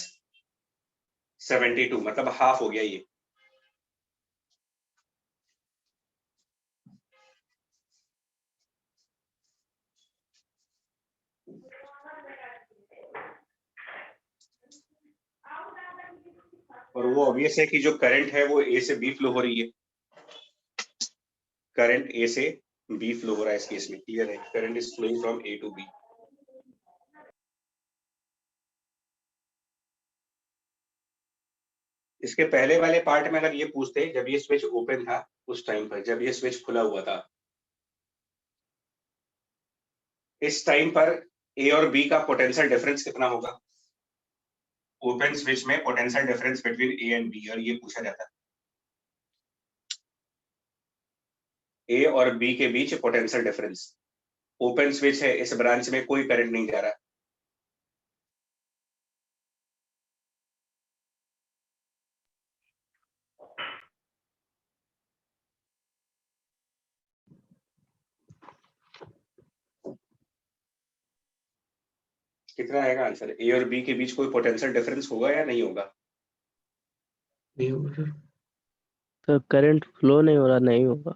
72, मतलब हाफ हो गया ये। और वो ऑब्वियस है कि जो करंट है वो ए से बी फ्लो हो रही है, करंट ए से बी फ्लो हो रहा है इस केस में, क्लियर है, current is flowing from A to B. इसके पहले वाले पार्ट में अगर ये पूछते जब ये स्विच ओपन था उस टाइम पर, जब ये स्विच खुला हुआ था, इस टाइम पर ए और बी का पोटेंशियल डिफरेंस कितना होगा? ओपन स्विच में potential difference between A and B, और ये पूछा जाता है ए और बी के बीच पोटेंशियल डिफरेंस। ओपन स्विच है, इस ब्रांच में कोई करंट नहीं जा रहा, कितना आएगा आंसर? ए और बी के बीच कोई पोटेंशियल डिफरेंस होगा या नहीं होगा? नहीं होगा सर। तो करंट फ्लो नहीं हो रहा, नहीं होगा।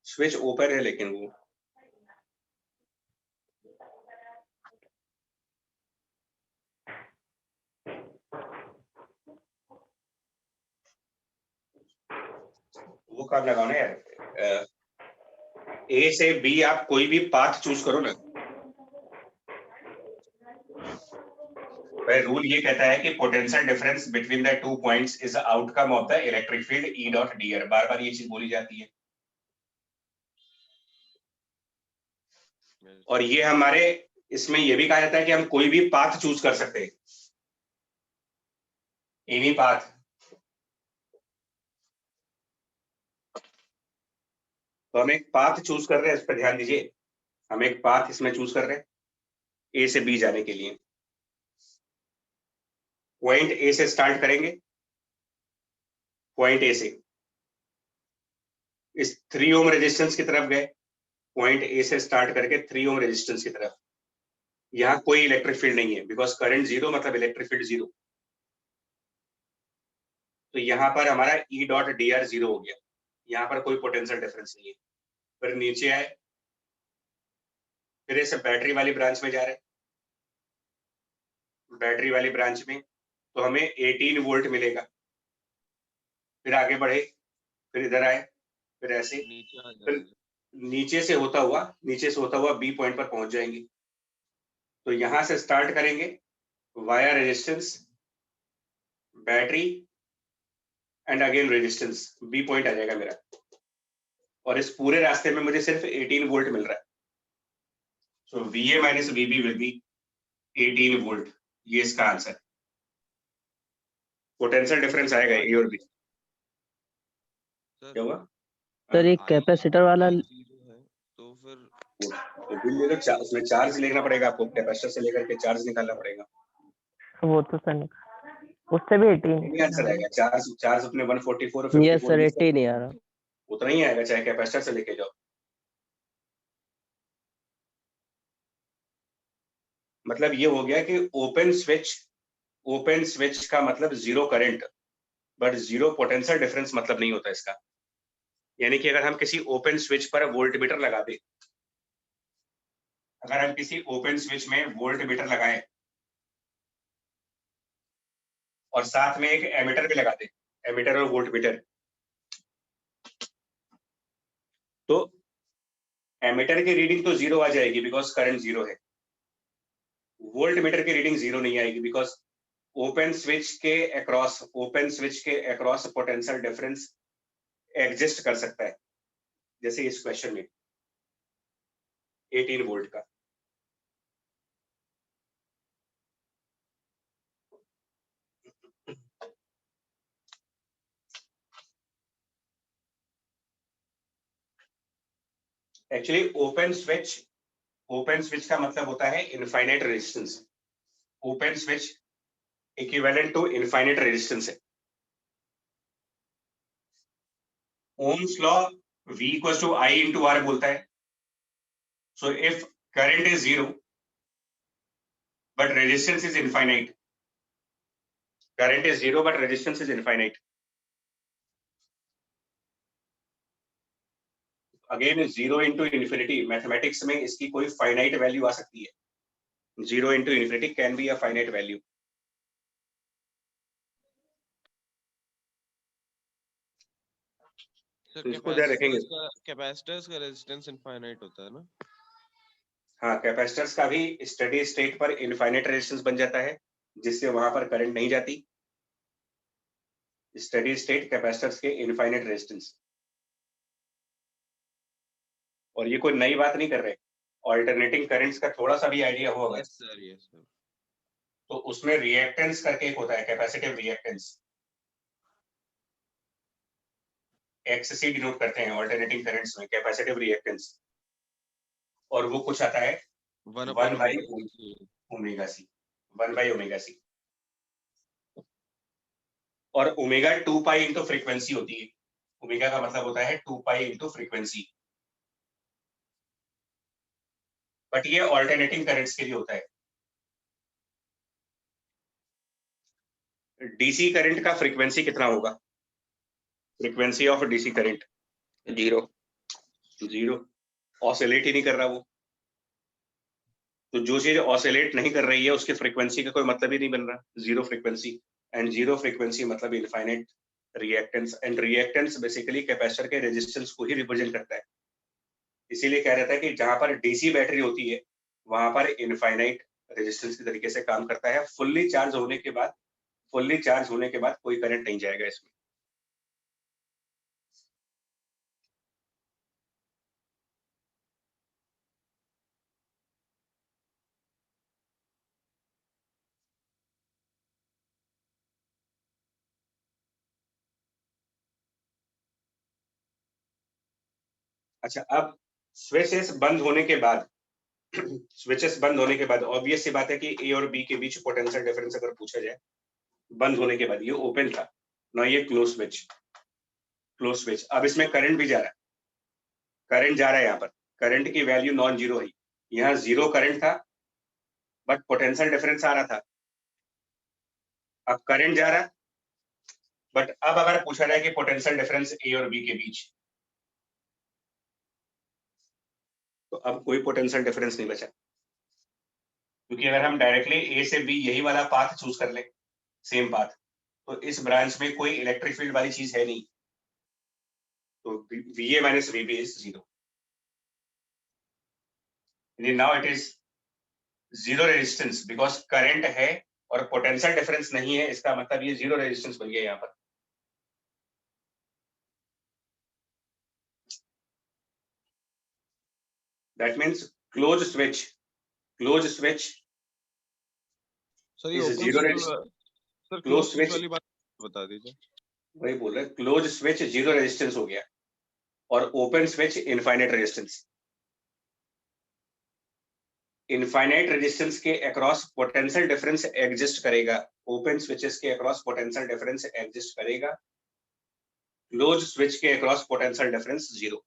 स्विच ओपन है लेकिन वो काम लगाओ ना यार, ए से बी आप कोई भी पाथ चूज करो ना। रूल ये कहता है कि potential difference between the two points is outcome of the electric field E dot D R, बार बार ये चीज बोली जाती है। और ये हमारे इसमें ये भी कहा जाता है कि हम कोई भी पाथ चूज कर सकते हैं, एनी पाथ। तो हम एक पाथ चूज कर रहे हैं, इस पर ध्यान दीजिए, हम एक पाथ इसमें चूज कर रहे हैं ए से बी जाने के लिए। पॉइंट ए से स्टार्ट करेंगे, पॉइंट ए से इस 3 ओम रेजिस्टेंस की तरफ गए, पॉइंट ए से स्टार्ट करके 3 ओम रेजिस्टेंस की तरफ। यहाँ कोई इलेक्ट्रिक फील्ड नहीं है, बिकॉज करंट जीरो मतलब इलेक्ट्रिक फील्ड जीरो। तो यहाँ पर हमारा ई डॉट डी आर जीरो हो गया, यहाँ पर कोई पोटेंशियल डिफरेंस नहीं है। फिर नीचे आए, फिर इसे बैटरी वाली ब्रांच में जा रहे हैं, बैटरी वाली ब्रांच में तो हमें 18 वोल्ट मिलेगा। फिर आगे बढ़े, फिर इधर आए, फिर ऐसे, फिर नीचे से होता हुआ बी पॉइंट पर पहुंच जाएंगे। तो यहां से स्टार्ट करेंगे via resistance, battery and again resistance, B point आ जाएगा मेरा। और इस पूरे रास्ते में मुझे सिर्फ 18 वोल्ट मिल रहा है। सो VA minus VB will be 18 volt, ये इसका आंसर। पोटेंशियल डिफरेंस आएगा ए और बी। क्या हुआ सर एक कैपेसिटर वाला तो फिर उसमें चार्ज लेना पड़ेगा आपको, कैपेसिटर से लेकर के चार्ज निकालना पड़ेगा। वो तो सर उससे भी 18 नहीं आंसर आएगा, चार्ज अपने 144 और 54 यस सर 18 नहीं आ रहा। उतना ही आएगा चाहे कैपेसिटर से लेके जाओ। मतलब ये हो गया कि ओपन स्विच का मतलब zero current, but zero potential difference मतलब नहीं होता इसका। यानी कि अगर हम किसी ओपन स्विच पर वोल्टमीटर लगा दें, अगर हम किसी ओपन स्विच में वोल्टमीटर लगाएं और साथ में एक एमीटर भी लगा दें, एमीटर और वोल्टमीटर, तो एमीटर की रीडिंग तो जीरो आ जाएगी बिकॉज करंट जीरो है। वोल्टमीटर की रीडिंग जीरो नहीं आएगी बिकॉज ओपन स्विच के अक्रॉस पोटेंशियल डिफरेंस एग्जिस्ट कर सकता है, जैसे इस क्वेश्चन में 18 वोल्ट का। एक्चुअली ओपन स्विच का मतलब होता है infinite resistance. Open switch equivalent to infinite resistance है। Ohm's law V equals to I into R बोलता है। So if current is zero but resistance is infinite. Current is 0 but resistance is infinite. Again 0 into infinity, mathematics में इसकी कोई finite value आ सकती है. 0 into infinity can be a finite value. Sir तो इसको ध्यान रखेंगे. कैपेसिटर्स का रेजिस्टेंस इनफाइनाइट होता है ना? हाँ, कैपेसिटर्स का भी स्टडी स्टेट पर इनफाइनाइट रेजिस्टेंस बन जाता है, जिससे वहां पर करंट नहीं जाती. स्टडी स्टेट कैपेसिटर्स के इनफाइनाइट रेजिस्टेंस. और ये कोई नई बात नहीं कर रहे. ऑल्टरनेटिंग करंट्स का थोड़ा सा भी आइडिया होगा. Yes sir. तो उसमें रिएक्टेंस करके एक होता है, कैपेसिटिव रिएक्टेंस. एक्ससी डिनोट करते हैं ऑल्टरनेटिंग करंट्स में कैपेसिटिव रिएक्टेंस. और वो कुछ आता है 1 by omega C. 1 by omega C. और ओमेगा 2 पाई इंटू फ्रीक्वेंसी होती है. ओमेगा का मतलब होता है 2 पाई इंटू फ्रीक्वेंसी. बट ये ऑल्टरनेटिंग करंट्स के लिए होता है. डीसी करंट का फ्रीक्वेंसी कितना होगा? Frequency of DC current 0. Oscillate ही नहीं कर रहा वो. तो जो चीज ऑसिलेट नहीं कर रही है उसकी फ्रीक्वेंसी का कोई मतलब ही नहीं बन रहा. 0 फ्रीक्वेंसी. एंड 0 फ्रीक्वेंसी मतलब infinite reactance. And reactance basically capacitor के रेजिस्टेंस को ही रिप्रेजेंट करता है. इसीलिए कह रहता है कि जहां पर डीसी बैटरी होती है वहां पर इनफाइनाइट रेजिस्टेंस के तरीके से काम करता है. फुल्ली चार्ज होने के बाद कोई करंट नहीं जाएगा इसमें. अच्छा, अब स्विचेस बंद होने के बाद ऑब्वियस सी बात है कि ए और बी के बीच पोटेंशियल डिफरेंस अगर पूछा जाए बंद होने के बाद, ये ओपन था ना, ये क्लोज स्विच. अब इसमें करंट भी जा रहा है. यहाँ पर करंट की वैल्यू नॉन जीरो है. यहाँ 0 करंट था बट पोटेंशियल डिफरेंस आ रहा था. अब करंट जा रहा है बट अब अगर पूछा जाए कि पोटेंशियल डिफरेंस ए और बी के बीच, तो अब कोई पोटेंशियल डिफरेंस नहीं बचा. क्योंकि अगर हम डायरेक्टली ए से बी यही वाला पाथ चूज कर लें, सेम पाथ, तो इस ब्रांच में कोई इलेक्ट्रिक फील्ड वाली चीज है नहीं. तो VA minus VB is 0. Now it is 0 resistance because current है और पोटेंशियल डिफरेंस नहीं है. इसका मतलब ये 0 रेजिस्टेंस बन गया यहाँ पर. That means closed switch sir ये is open 0 switch resistance. Sir Closed close switch switch वाली बात बता दीजिए. वही बोल रहे, क्लोज स्विच 0 रेजिस्टेंस हो गया और open switch infinite resistance. Infinite resistance के अक्रॉस पोटेंशियल डिफरेंस एग्जिस्ट करेगा. ओपन स्विचेस के अक्रॉस पोटेंशियल डिफरेंस एग्जिस्ट करेगा. क्लोज स्विच के अक्रॉस पोटेंशियल डिफरेंस 0.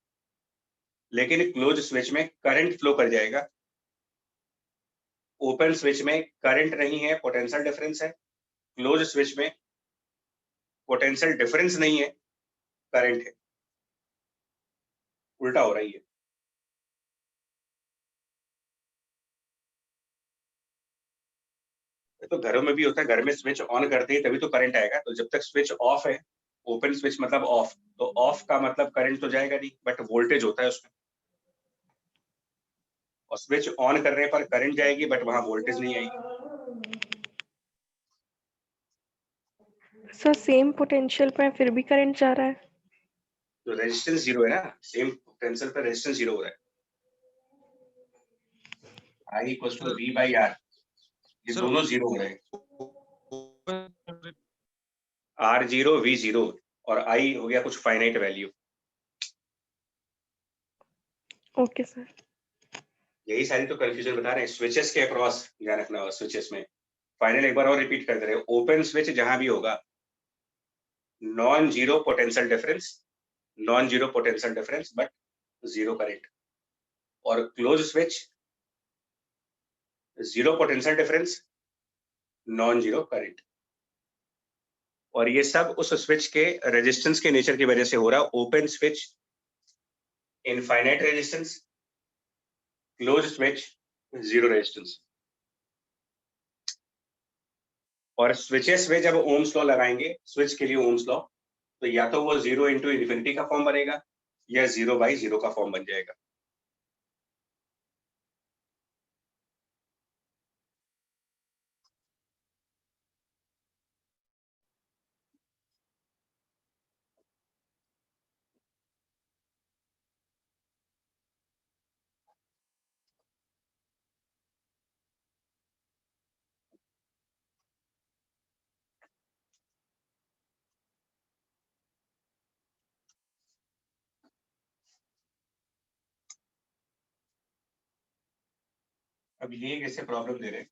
लेकिन क्लोज स्विच में करंट फ्लो कर जाएगा. ओपन स्विच में करंट नहीं है, पोटेंशियल डिफरेंस है. क्लोज स्विच में पोटेंशियल डिफरेंस नहीं है, करंट है. उल्टा हो रही है. तो घरों में भी होता है, घर में स्विच ऑन करते ही तभी तो करंट आएगा. तो जब तक स्विच ऑफ है, ओपन स्विच मतलब ऑफ, तो ऑफ का मतलब करंट तो जाएगा नहीं, बट वोल्टेज होता है उसमें. और स्विच ऑन करने पर करंट जाएगी बट वहां वोल्टेज नहीं आएगी. सर सेम पोटेंशियल पे फिर भी करंट जा रहा है. तो रेजिस्टेंस 0 है ना, सेम पोटेंशियल पर रेजिस्टेंस 0 हो रहा है. I equals to V by R. ये सर, दोनों 0 हो रहे हैं. R0 V0 और I हो गया कुछ फाइनाइट वैल्यू. Okay sir. यही सारी तो कंफ्यूजन बता रहे हैं. स्विचेस के अक्रॉस ध्यान रखना होगा. स्विचेस में फाइनल एक बार और रिपीट कर दे रहे हो. ओपन स्विच जहां भी होगा, non zero potential difference but 0 current. और close switch zero potential difference, non zero current. और ये सब उस स्विच के रेजिस्टेंस के नेचर की वजह से हो रहा है। Open switch, infinite resistance, close switch, zero resistance. और स्विचेस में जब ओम्स लॉ लगाएंगे स्विच के लिए ओम्स लॉ, तो या तो वो 0 इंटू इन्फिनिटी का फॉर्म बनेगा या 0/0 का फॉर्म बन जाएगा। अब ये कैसे प्रॉब्लम दे रहे हैं,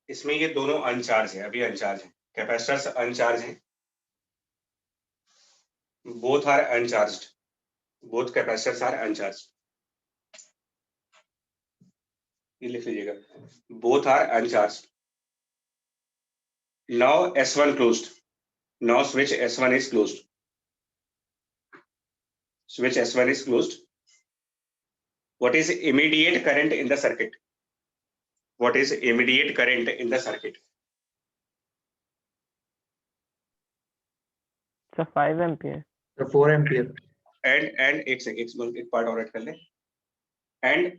इसमें ये दोनों अनचार्ज है, अभी अनचार्ज है, कैपेसिटर्स अनचार्ज हैं, both are uncharged, both capacitors are uncharged. ये लिख लीजिएगा, both are uncharged. Now S1 closed, now switch S1 is closed, switch S1 is closed. What is immediate current in the circuit? What is immediate current in the circuit? So 5 ampere. So 4 ampere. And एक part और add कर ले। And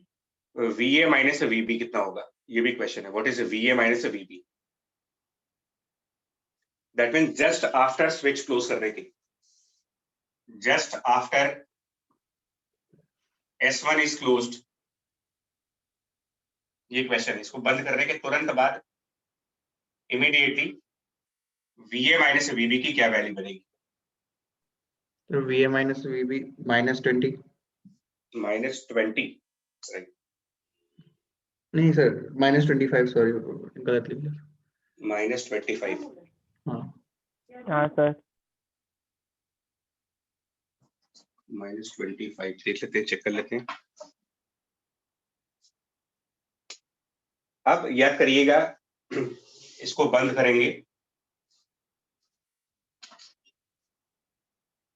VA minus VB कितना होगा, ये भी question है। What is VA minus VB? That means just after switch close करने के, just after S1 is closed, ये क्वेश्चन है। इसको बंद करने के तुरंत बाद इमीडिएटली VA minus VB की क्या वैल्यू बनेगी? So VA minus VB minus 20. -20, right? नहीं सर, -25, सॉरी गलत लिख लिया। -25। हाँ सर। -25 देख लेते हैं, चेक कर लेते हैं। अब याद करिएगा, इसको बंद करेंगे,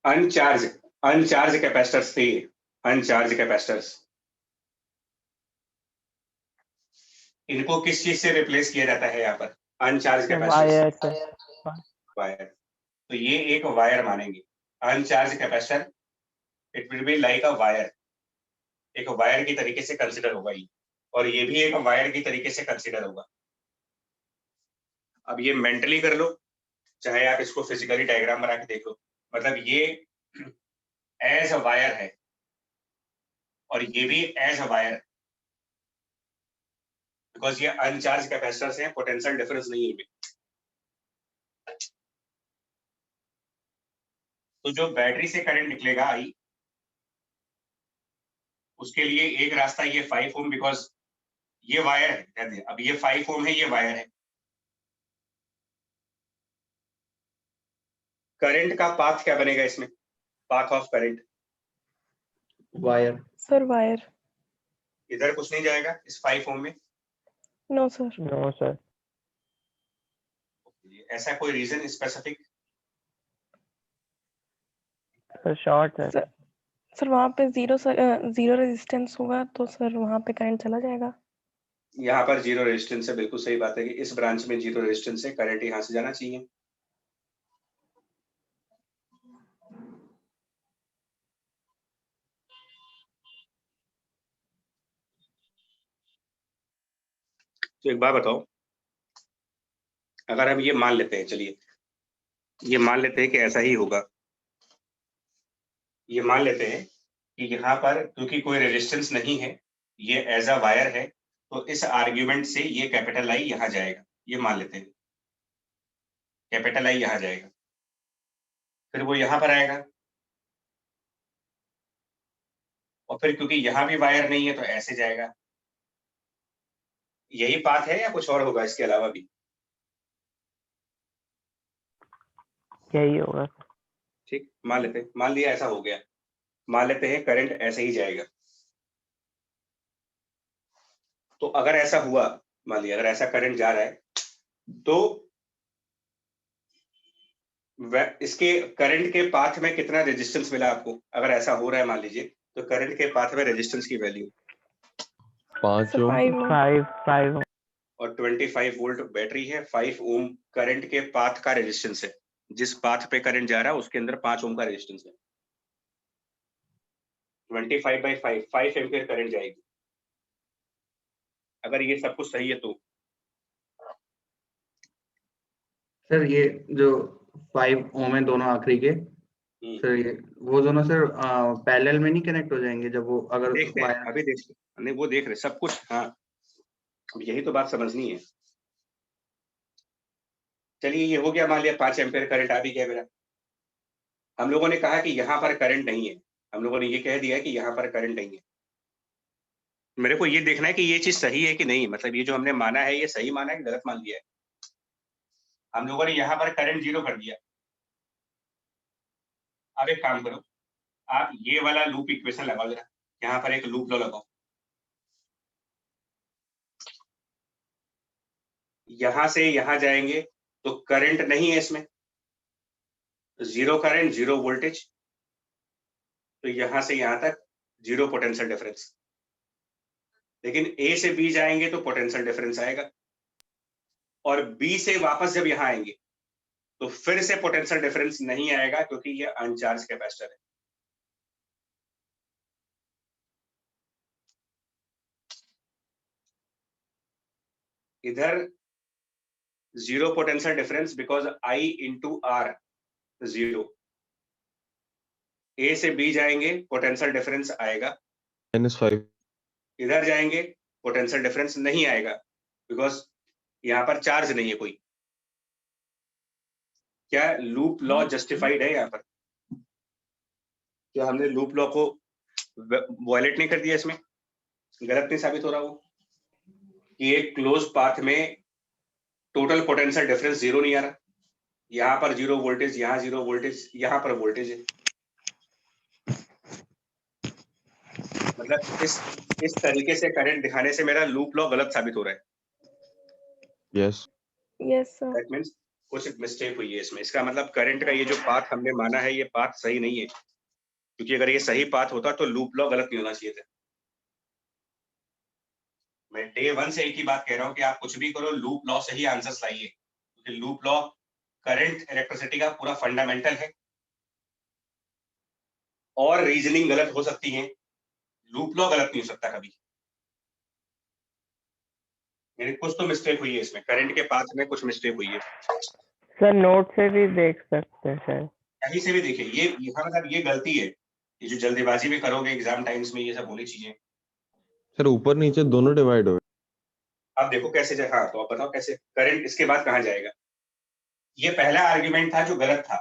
अनचार्ज कैपेसिटर्स थे, अनचार्ज कैपेसिटर्स, इनको किस चीज से रिप्लेस किया जाता है यहाँ पर? अनचार्ज कैपेसिटर्स, वायर। तो ये एक वायर मानेंगे, अनचार्ज capacitor, it will be like a wire, एक वायर की तरीके से कंसिडर होगा ये, और ये भी एक वायर की तरीके से कंसिडर होगा। अब ये मेंटली कर लो, चाहे आप इसको फिजिकली डायग्राम बना के देख लो। मतलब ये एज अ वायर है और ये भी एज अ वायर, बिकॉज ये अनचार्ज कैपेसिटर्स हैं, पोटेंशियल डिफरेंस नहीं है इनमें। तो जो बैटरी से करंट निकलेगा आई, उसके लिए एक रास्ता ये 5 ओम, बिकॉज ये वायर है, अब ये 5 ओम है, ये वायर है। करंट का पाथ क्या बनेगा इसमें? Path of current wire. Sir wire. इधर कुछ नहीं जाएगा इस 5 ओम में? No sir. No sir. ऐसा कोई रीजन स्पेसिफिक? सर शॉर्ट है। सर वहाँ पे जीरो रेजिस्टेंस होगा तो सर वहाँ पे करंट चला जाएगा। यहाँ पर जीरो रेजिस्टेंस है, बिल्कुल सही बात है कि इस ब्रांच में जीरो रेजिस्टेंस है, करंट यहाँ से जाना चाहिए। तो एक बात बताओ, अगर हम ये मान लेते हैं, चलिए ये मान लेते हैं कि ऐसा ही होगा, ये मान लेते हैं कि यहाँ पर क्योंकि कोई रेजिस्टेंस नहीं है, ये एज अ वायर है, तो इस आर्ग्यूमेंट से ये कैपिटल आई यहाँ जाएगा, ये मान लेते हैं कैपिटल आई यहाँ जाएगा, फिर वो यहाँ पर आएगा, और फिर क्योंकि यहाँ भी वायर नहीं है तो ऐसे जाएगा। यही पाथ है या कुछ और होगा इसके अलावा भी? यही होगा। ठीक, मान लेते हैं, मान लिया ऐसा हो गया, मान लेते हैं करंट ऐसे ही जाएगा। तो अगर ऐसा हुआ, मान लिया अगर ऐसा करंट जा रहा है, तो इसके करंट के पाथ में कितना रेजिस्टेंस मिला आपको? अगर ऐसा हो रहा है मान लीजिए, तो करंट के पाथ में रेजिस्टेंस की वैल्यू 5 सर ओम। 5 और 25 वोल्ट बैटरी है, 5 ओम करंट के पाथ का रेजिस्टेंस है। जिस पाथ पे करंट जा रहा है उसके अंदर 5 ओम का रेजिस्टेंस है। 25/5 5 एम्पियर करंट जाएगी। अगर ये सब कुछ सही है तो सर ये जो 5 ओम है दोनों आखिरी के, सर ये वो दोनों सर पैरेलल में नहीं कनेक्ट हो जाएंगे जब वो अगर देखते हैं, वायर अभी देखते हैं, नहीं वो देख रहे सब कुछ। हाँ, अब यही तो बात समझनी है। चलिए ये हो गया, मान लिया 5 एम्पियर करंट आ भी गया मेरा। हम लोगों ने कहा कि यहाँ पर करंट नहीं है, हम लोगों ने ये कह दिया कि यहाँ पर करंट नहीं है। मेरे को ये देखना है कि ये चीज सही है कि नहीं, मतलब ये जो हमने माना है ये सही माना है कि गलत मान लिया है। हम लोगों ने यहाँ पर करंट 0 कर दिया। अब एक काम करो, आप ये वाला लूप इक्वेशन लगाओ जरा, यहाँ पर एक लूप लॉ लगाओ। यहाँ से यहाँ जाएंगे तो करंट नहीं है इसमें, जीरो करंट, जीरो वोल्टेज, तो यहाँ से यहाँ तक जीरो पोटेंशियल डिफरेंस। लेकिन ए से बी जाएंगे तो पोटेंशियल डिफरेंस आएगा, और बी से वापस जब यहाँ आएंगे तो फिर से पोटेंशियल डिफरेंस नहीं आएगा क्योंकि ये अनचार्ज कैपेसिटर है। इधर zero potential difference because I into R zero. A से बी जाएंगे पोटेंशियल डिफरेंस आएगा, -5। इधर जाएंगे पोटेंशियल डिफरेंस नहीं आएगा बिकॉज यहाँ पर चार्ज नहीं है कोई। क्या लूप लॉ जस्टिफाइड है यहाँ पर? क्या हमने लूप लॉ को वायलेट नहीं कर दिया? इसमें गलत नहीं साबित हो रहा वो कि एक क्लोज पाथ में टोटल पोटेंशियल डिफरेंस जीरो नहीं आ रहा? यहाँ पर जीरो वोल्टेज, यहाँ जीरो वोल्टेज, यहाँ पर वोल्टेज है। मतलब इस तरीके से करंट दिखाने से मेरा लूप लॉ गलत साबित हो रहा है। Yes. Yes sir. That means कुछ मिस्टेक हुई है इसमें। इसका मतलब करंट का ये जो पाथ हमने माना है ये पाथ सही नहीं है, क्योंकि अगर ये सही पाथ होता तो लूप लॉ गलत नहीं होना चाहिए था। मैं डे 1 से एक ही बात कह रहा हूँ कि आप कुछ भी करो लूप लॉ से ही आंसर्स लाइए, क्योंकि लूप लॉ करंट इलेक्ट्रिसिटी का पूरा फंडामेंटल है। और रीजनिंग गलत हो सकती है, लूप लॉ गलत नहीं हो सकता कभी। मेरे कुछ तो मिस्टेक हुई है इसमें, करंट के पाथ में कुछ मिस्टेक हुई है। सर नोट से भी देख सकते हैं शायद। कहीं से भी देखिए, ये यहाँ मतलब ये गलती है, ये जो जल्दीबाजी में करोगे एग्जाम टाइम्स में, ये सब होनी चीजें। सर ऊपर नीचे दोनों डिवाइड हो गए। आप देखो कैसे जाए। हाँ तो आप बताओ कैसे करंट इसके बाद कहाँ जाएगा? ये पहला आर्ग्यूमेंट था जो गलत था,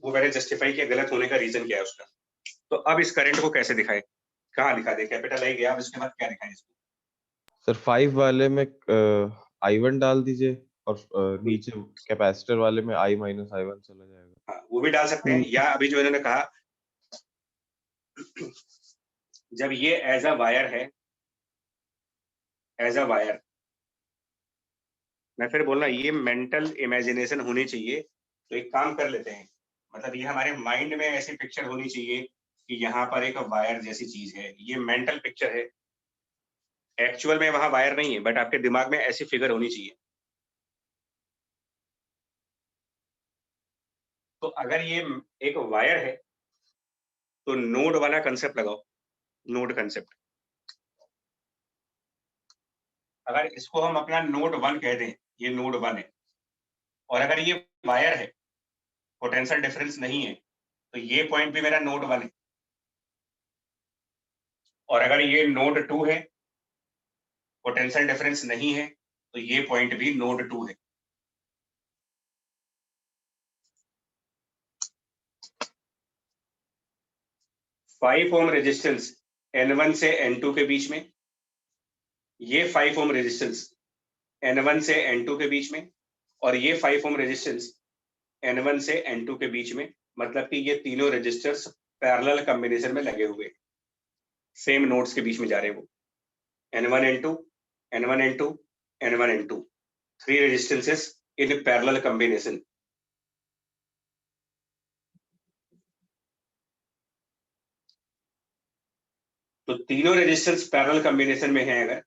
वो मैंने जस्टिफाई किया गलत होने का रीजन क्या है उसका। तो अब इस करंट को कैसे दिखाए, कहाँ दिखा दे? कैपिटल आई गया, अब इसके बाद क्या दिखाए इसको? सर 5 वाले में I1 डाल दीजिए और नीचे कैपेसिटर वाले में I- I1 चला जाएगा। हाँ वो भी डाल सकते हैं, या अभी जो इन्होंने कहा जब ये एज अ वायर है, एज अ वायर, मैं फिर बोलना ये मेंटल इमेजिनेशन होनी चाहिए। तो एक काम कर लेते हैं, मतलब ये हमारे माइंड में ऐसी पिक्चर होनी चाहिए कि यहाँ पर एक वायर जैसी चीज है, ये मेंटल पिक्चर है, एक्चुअल में वहां वायर नहीं है, बट आपके दिमाग में ऐसी फिगर होनी चाहिए। तो अगर ये एक वायर है तो नोड वाला कंसेप्ट लगाओ, नोड कंसेप्ट। अगर इसको हम अपना नोड 1 कह दें, ये नोड 1 है, और अगर ये वायर है, पोटेंशियल डिफरेंस नहीं है, तो ये पॉइंट भी मेरा नोड 1 है। और अगर ये नोड 2 है, पोटेंशियल डिफरेंस नहीं है, तो ये पॉइंट भी नोड 2 है। फाइव ओम रेजिस्टेंस N1 से N2 के बीच में, ये 5 ओम रेजिस्टेंस N1 से N2 के बीच में, और ये 5 ओम रेजिस्टेंस N1 से N2 के बीच में, मतलब कि ये तीनों रेजिस्टर्स पैरेलल कॉम्बिनेशन में लगे हुए, सेम नोड्स के बीच में जा रहे हैं वो, N1 N2 N1 N2 N1 N2, 3 resistances in parallel combination. तो तीनों रेजिस्टेंस पैरेलल कॉम्बिनेशन में है अगर,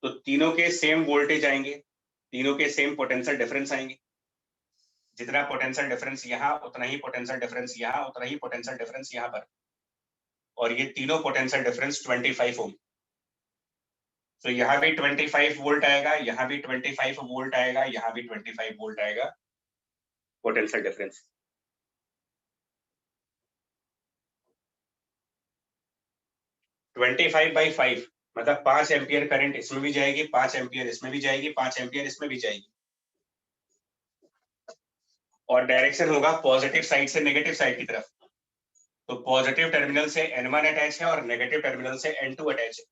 तो तीनों के सेम वोल्टेज आएंगे, तीनों के सेम पोटेंशियल डिफरेंस आएंगे। जितना पोटेंशियल डिफरेंस यहाँ, उतना ही पोटेंशियल डिफरेंस यहाँ, उतना ही पोटेंशियल डिफरेंस यहाँ पर, और ये तीनों पोटेंशियल डिफरेंस 25 ओम। तो यहाँ भी 25 वोल्ट आएगा, यहाँ भी 25 वोल्ट आएगा, यहाँ भी 25 वोल्ट आएगा पोटेंशियल डिफरेंस। ट्वेंटी 5/5 मतलब 5 एम्पियर करंट इसमें भी जाएगी, 5 एम्पियर इसमें भी जाएगी, 5 एम्पियर इसमें भी जाएगी, और डायरेक्शन होगा पॉजिटिव साइड से नेगेटिव साइड की तरफ। तो पॉजिटिव टर्मिनल से N1 अटैच है और नेगेटिव टर्मिनल से N2 अटैच है।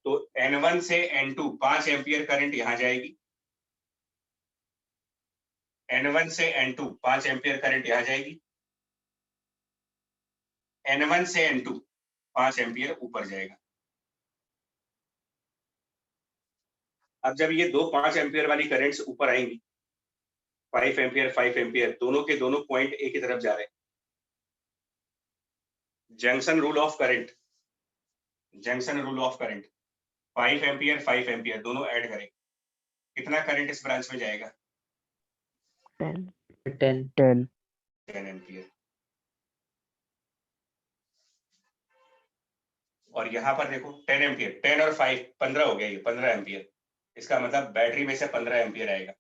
तो N1 से N2 5 एम्पियर करंट यहां जाएगी, N1 से N2 5 एम्पियर करंट यहां जाएगी, N1 से N2 5 एम्पियर ऊपर जाएगा। अब जब ये दो 5 एम्पियर वाली करंट्स ऊपर आएंगी, 5 एम्पियर 5 एम्पियर, दोनों के दोनों पॉइंट एक ही तरफ जा रहे हैं। Junction rule of current, junction rule of current, 5 ampere 5 ampere दोनों ऐड करें, कितना करंट इस ब्रांच में जाएगा? 10 एम्पियर। और यहाँ पर देखो 10 एम्पियर, 10 और 5 15 हो गया, ये 15 एम्पियर। इसका मतलब बैटरी में से 15 एम्पियर आएगा,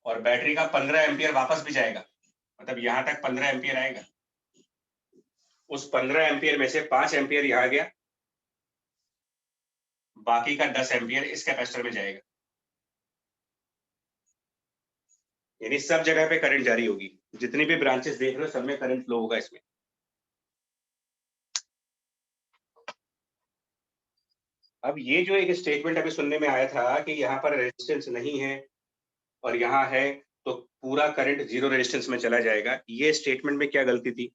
और बैटरी का 15 एम्पियर वापस भी जाएगा, मतलब यहाँ तक 15 एम्पियर आएगा। उस 15 एम्पियर में से 5 एम्पियर यहाँ गया, बाकी का 10 एम्पियर इस कैपेसिटर में जाएगा। यानी सब जगह पे करंट जारी होगी, जितनी भी ब्रांचेस देख रहे हो सब में करंट फ्लो होगा इसमें। अब ये जो एक स्टेटमेंट अभी सुनने में आया था कि यहाँ पर रेजिस्टेंस नहीं है और यहाँ है, तो पूरा करंट जीरो रेजिस्टेंस में चला जाएगा, ये स्टेटमेंट में क्या गलती थी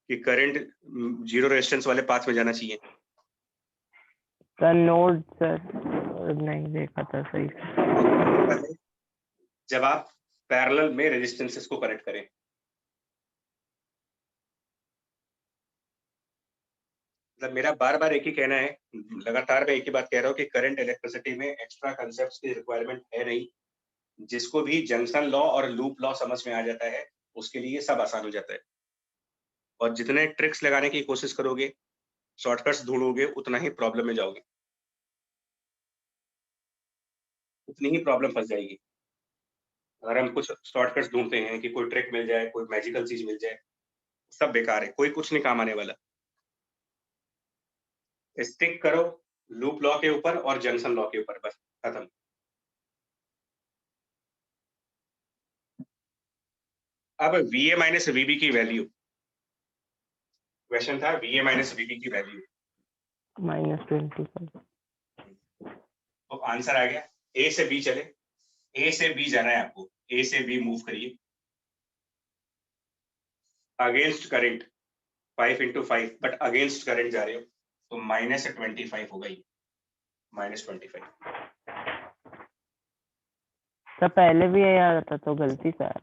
कि करंट जीरो रेजिस्टेंस वाले पाथ में जाना चाहिए? सर नोड सर नहीं देखा था सही से। जब आप पैरेलल में रेजिस्टेंसेस को कनेक्ट करें, मतलब मेरा बार बार एक ही कहना है, लगातार मैं एक ही बात कह रहा हूँ कि करंट इलेक्ट्रिसिटी में एक्स्ट्रा कंसेप्ट्स की रिक्वायरमेंट है नहीं। जिसको भी जंक्शन लॉ और लूप लॉ समझ में आ जाता है, उसके लिए सब आसान हो जाता है। और जितने ट्रिक्स लगाने की कोशिश करोगे, शॉर्टकट्स ढूंढोगे, उतना ही प्रॉब्लम में जाओगे, उतनी ही प्रॉब्लम फंस जाएगी। अगर हम कुछ शॉर्टकट्स ढूंढते हैं कि कोई ट्रिक मिल जाए, कोई मैजिकल चीज मिल जाए, सब बेकार है, कोई कुछ नहीं काम आने वाला। स्टिक करो लूप लॉ के ऊपर और जंक्शन लॉ के ऊपर, बस खत्म। अब VA माइनस VB की वैल्यू, क्वेश्चन था VA माइनस VB की वैल्यू -25। तो आंसर आ गया, A से B चले, A से B जाना है आपको, A से B मूव करिए against current 5 into 5, but against current जा रहे हो तो -25 होगा, ये -25। सर पहले भी यही आ रहा था तो गलती से आया।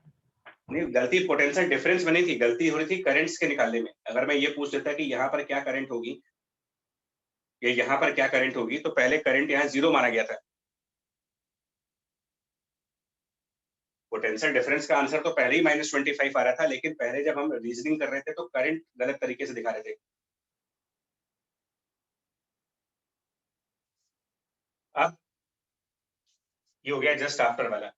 नहीं, गलती पोटेंशियल डिफरेंस में नहीं थी, गलती हो रही थी करंट्स के निकालने में। अगर मैं ये पूछ देता कि यहाँ पर क्या करंट होगी या यहाँ पर क्या करंट होगी, तो पहले करंट यहाँ 0 माना गया था। पोटेंशियल डिफरेंस का आंसर तो पहले ही -25 आ रहा था, लेकिन पहले जब हम रीजनिंग कर रहे थे तो करंट गलत तरीके से दिखा रहे थे। अब ये हो गया जस्ट आफ्टर वाला।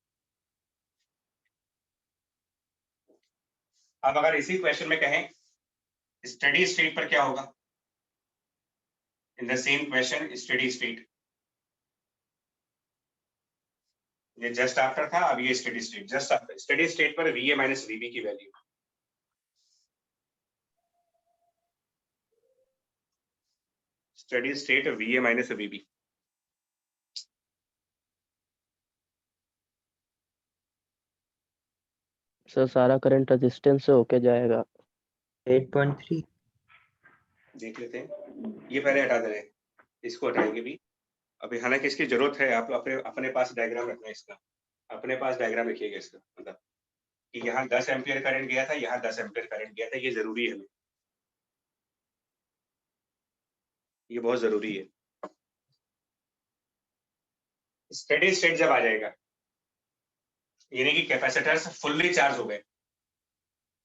अब अगर इसी क्वेश्चन में कहें स्टेडी स्टेट पर क्या होगा, in the same question steady state, ये जस्ट आफ्टर था, अब ये steady state. Just after steady state पर VA माइनस VB की value, steady state VA minus VB। Sir सारा करंट रेजिस्टेंस से होके जाएगा। 8.3। देख लेते हैं, ये पहले हटा दे रहे हैं, इसको हटाएंगे भी अभी, हालांकि इसकी जरूरत है। आप अपने पास डायग्राम रखना है इसका, अपने पास डायग्राम लिखिएगा इसका, मतलब कि यहाँ 10 एम्पियर करंट गया था, यहाँ 10 एम्पियर करंट गया था, ये जरूरी है, ये बहुत जरूरी है। स्टेडी स्टेट जब आ जाएगा, यानी कि कैपेसिटर्स फुल्ली चार्ज हो गए,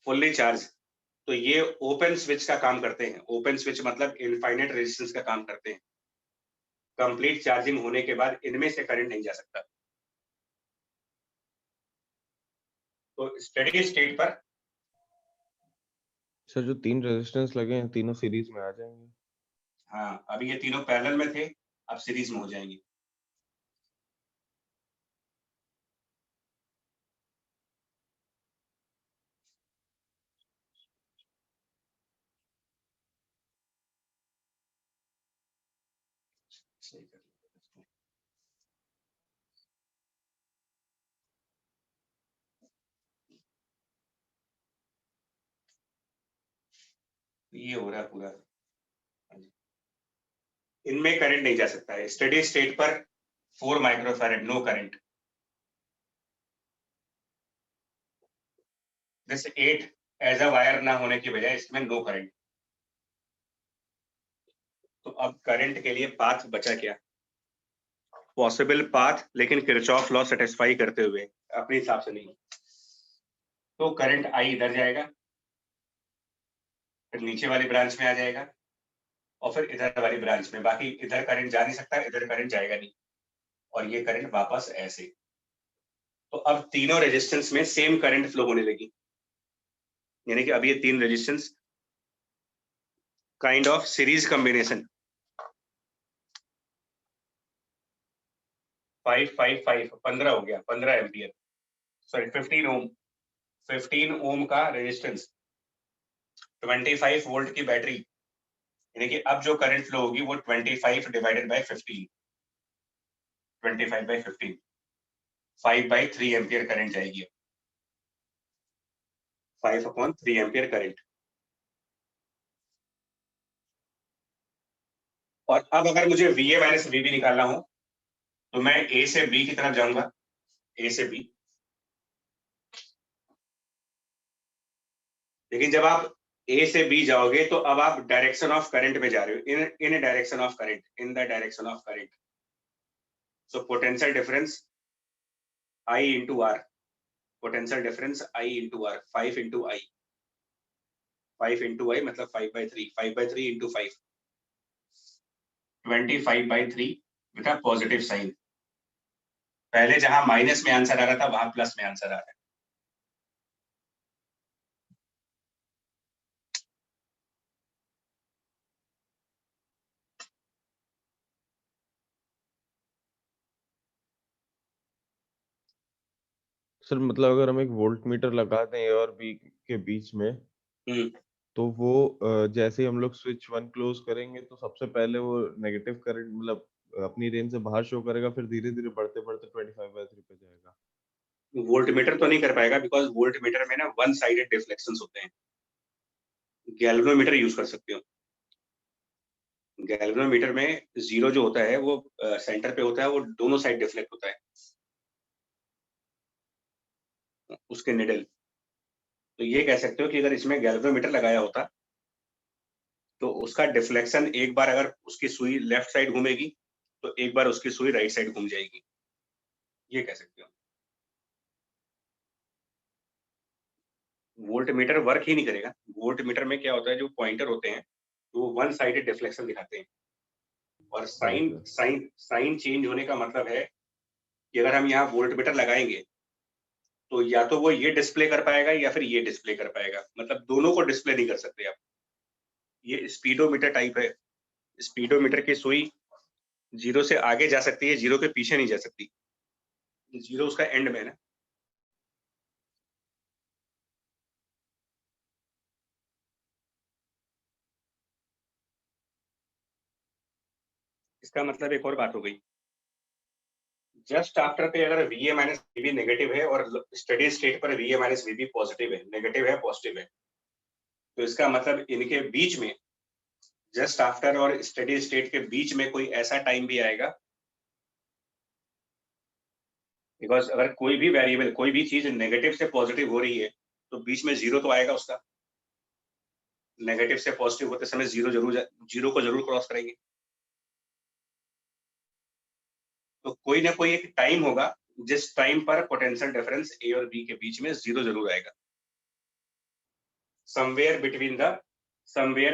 फुल्ली चार्ज, तो ये ओपन स्विच का काम करते हैं। ओपन स्विच मतलब इनफाइनाइट रेजिस्टेंस का काम करते हैं। कंप्लीट चार्जिंग होने के बाद इनमें से करंट नहीं जा सकता। तो स्टेडी स्टेट पर सर जो 3 रेजिस्टेंस लगे हैं तीनों सीरीज में आ जाएंगे। हाँ, अभी ये तीनों पैरेलल में थे, अब सीरीज में हो जाएंगे। सही कर लेते हैं। ये हो रहा है पूरा, इनमें करंट नहीं जा सकता है। स्टेडी स्टेट पर 4 microfarad no current, this 8 as a wire ना होने की वजह इसमें नो करंट। तो अब करंट के लिए पाथ बचा क्या, पॉसिबल पाथ, लेकिन किरचॉफ लॉ सेटिस्फाई करते हुए, अपने हिसाब से नहीं। तो करंट आई इधर जाएगा, फिर नीचे वाली ब्रांच में आ जाएगा, और फिर इधर वाली ब्रांच में। बाकी इधर करंट जा नहीं सकता, इधर करंट जाएगा नहीं, और ये करंट वापस ऐसे। तो अब तीनों रेजिस्टेंस में सेम करंट फ्लो होने लगी, यानी कि अब ये 3 resistance kind of series combination. 5 5 5 15 हो गया, 15 एम्पियर, सॉरी 15 ओम। 15 ओम का रेजिस्टेंस, 25 वोल्ट की बैटरी, यानी कि अब जो करंट फ्लो होगी वो 25 divided by 15, 25 by 15, 5/3 ampere current जाएगी। 5/3 एम्पियर करंट। और अब अगर मुझे VA माइनस VB निकालना हो तो मैं A से B की तरफ जाऊंगा, A से B। लेकिन जब आप A से B जाओगे तो अब आप डायरेक्शन ऑफ करंट में जा रहे हो, इन direction of current, in the direction of current. So potential difference I into R, potential difference I into R, 5 into I, 5 into I मतलब 5/3, 5/3 into 5, 25/3 with a positive sign. पहले जहां minus में answer आ रहा था वहां प्लस में answer आ रहा है। सर मतलब अगर हम एक वोल्ट मीटर लगा दें A और B के बीच में, तो वो जैसे ही हम लोग स्विच 1 क्लोज करेंगे तो सबसे पहले वो नेगेटिव करंट मतलब अपनी रेंज से बाहर शो करेगा, फिर धीरे धीरे बढ़ते बढ़ते 25/3 पे जाएगा। वोल्ट मीटर तो नहीं कर पाएगा, बिकॉज वोल्ट मीटर में ना वन साइडेड डिफ्लेक्शंस होते हैं। गैल्वेनोमीटर यूज कर सकते हो। गैल्वेनोमीटर में जीरो जो होता है वो सेंटर पे होता है, वो दोनों साइड डिफ्लेक्ट होता है। उसके निडल। तो ये कह सकते हो कि अगर इसमें गैल्वेनोमीटर लगाया होता तो उसका डिफ्लेक्शन एक बार अगर उसकी सुई लेफ्ट साइड घूमेगी तो एक बार उसकी सुई राइट साइड घूम जाएगी, ये कह सकते हो। वोल्टमीटर वर्क ही नहीं करेगा। वोल्टमीटर में क्या होता है, जो पॉइंटर होते हैं वो वन साइडेड डिफ्लेक्शन दिखाते हैं, और साइन चेंज होने का मतलब है कि अगर हम यहाँ वोल्टमीटर लगाएंगे तो या तो वो ये डिस्प्ले कर पाएगा या फिर ये डिस्प्ले कर पाएगा, मतलब दोनों को डिस्प्ले नहीं कर सकते आप। ये स्पीडोमीटर टाइप है। स्पीडोमीटर की सुई 0 से आगे जा सकती है, 0 के पीछे नहीं जा सकती। 0 उसका एंड में है ना। इसका मतलब एक और बात हो गई, जस्ट आफ्टर पे अगर VA माइनस VB नेगेटिव है और स्टडी स्टेट पर VA माइनस VB पॉजिटिव है, नेगेटिव है पॉजिटिव है, तो इसका मतलब इनके बीच में, जस्ट आफ्टर और स्टडी स्टेट के बीच में कोई ऐसा टाइम भी आएगा, बिकॉज अगर कोई भी वेरिएबल, कोई भी चीज नेगेटिव से पॉजिटिव हो रही है तो बीच में 0 तो आएगा उसका। नेगेटिव से पॉजिटिव होते समय 0 को जरूर क्रॉस करेंगे। तो कोई ना कोई एक टाइम होगा जिस टाइम पर पोटेंशियल डिफरेंस A और B के बीच में 0 जरूर आएगा। somewhere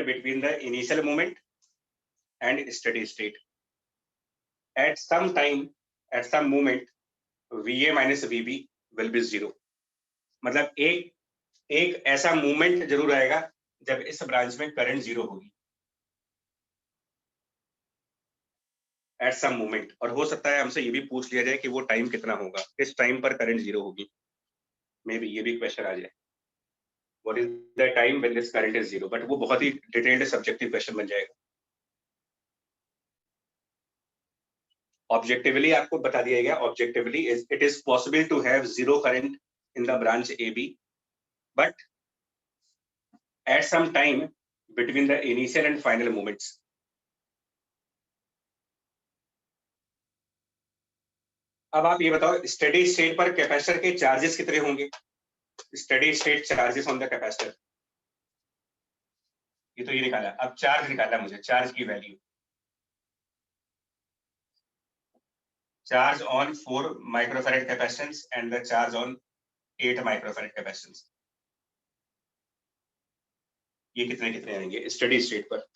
between the initial moment and steady state, at some time, at some moment VA minus VB will be 0। मतलब एक ऐसा मूवमेंट जरूर आएगा जब इस ब्रांच में करंट 0 होगी, एट सम मोमेंट। और हो सकता है हमसे ये भी पूछ लिया जाए कि वो टाइम कितना होगा, किस टाइम पर करंट 0 होगी, मे बी ये भी क्वेश्चन आ जाए, what is the time when this current is 0, but वो बहुत ही डिटेल्ड सब्जेक्टिव क्वेश्चन बन जाएगा। ऑब्जेक्टिवली आपको बता दिया गया, objectively it is possible to have 0 current in the branch AB, but at some time between the initial and final moments. अब आप ये बताओ, स्टेडी स्टेट पर कैपेसिटर के चार्जेस कितने होंगे? Steady state charges on the capacitor, ये तो ये निकाला। अब चार्ज निकाला मुझे, चार्ज की value, charge on 4 microfarad capacitance and the charge on 8 microfarad capacitance, ये कितने कितने आएंगे स्टेडी स्टेट पर?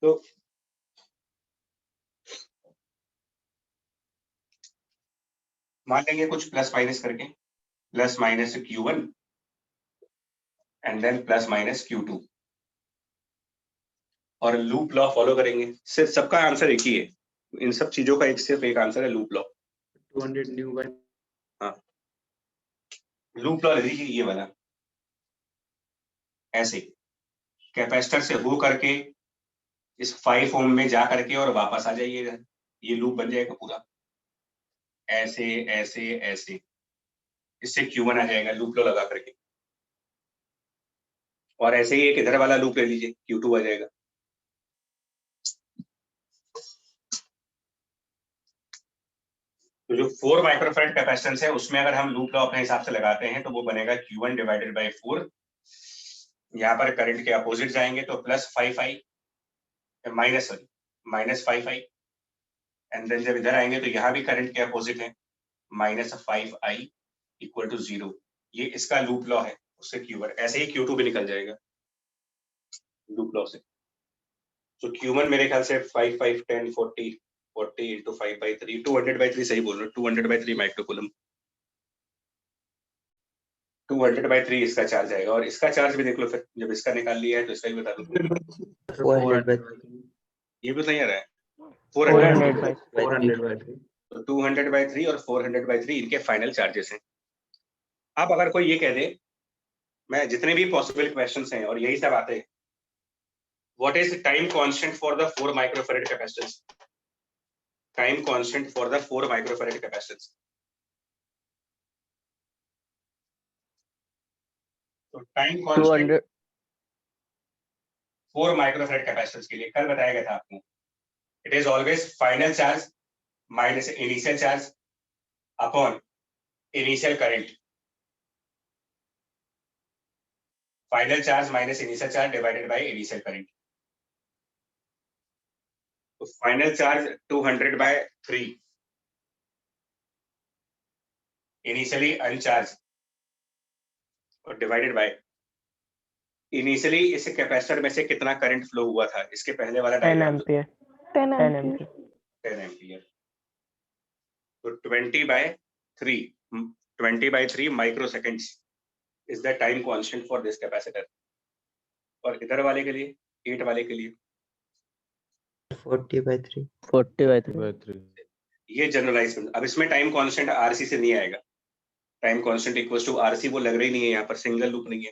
तो मान लेंगे कुछ प्लस माइनस करके, plus minus Q1 and then plus minus Q2, और लूप लॉ फॉलो करेंगे। सिर्फ सबका आंसर एक ही है, इन सब चीजों का एक सिर्फ एक आंसर है, लूप लॉ। 200 न्यू बाय, हाँ, लूप लॉ ले लीजिए ये वाला, ऐसे कैपेसिटर से हो करके इस 5 ओम में जा करके और वापस आ जाइएगा, ये लूप बन जाएगा पूरा, ऐसे ऐसे ऐसे, इससे Q1 आ जाएगा लूप लॉ लगा करके, और ऐसे ही एक इधर वाला लूप ले लीजिए, Q2 आ जाएगा। तो जो 4 माइक्रोफैरेड कैपेसिटेंस है उसमें अगर हम लूप लॉ अपने हिसाब से लगाते हैं तो वो बनेगा Q1 डिवाइडेड बाय 4। यहाँ पर करंट के अपोजिट जाएंगे तो plus 5i, minus 5i, and then जब इधर आएंगे तो यहाँ भी करंट के अपोजिट है, माइनस 5i इक्वल टू 0। ये इसका लूप लॉ है, उससे Q1, ऐसे ही Q2 भी निकल जाएगा लूप लॉ से। तो Q1 मेरे ख्याल से 5 5 10 40 into 5/3, 200/3 सही बोल रहे हो, 200/3 माइक्रोकूलम, 200/3 इसका चार्ज आएगा। और इसका चार्ज भी देख लो फिर, जब इसका निकाल लिया है तो इसका भी बता दो। 400/3, ये भी नहीं आ रहा है, 400/3। तो 200/3 और 400/3 इनके फाइनल चार्जेस हैं। अब अगर कोई ये कह दे, मैं जितने भी पॉसिबल क्वेश्चंस हैं और यही सब आते हैं, what is time constant for the 4 microfarad capacitance, time constant for the 4 microfarad capacitance. तो टाइम कांस्टेंट 200 4 माइक्रोफैराड कैपेसिटर्स के लिए कल बताया गया था आपको, it is always final charge minus initial charge upon initial current, final charge minus initial charge divided by initial current. तो final charge 200/3 initially अनचार्ज और डिवाइडेड बाय इनिशियली इस कैपेसिटर में से कितना करंट फ्लो हुआ था, इसके पहले वाला 10 diagram ampere 10 10 ampere ampere 10 ampere. तो 20/3 microseconds is the time constant for this capacitor. और इधर वाले के लिए 8 वाले के लिए 40/3 40/3 ये जनरलाइज। अब इसमें टाइम कांस्टेंट आरसी से नहीं आएगा, time constant equals to RC वो लग रही नहीं है, यहाँ पर सिंगल लूप नहीं है।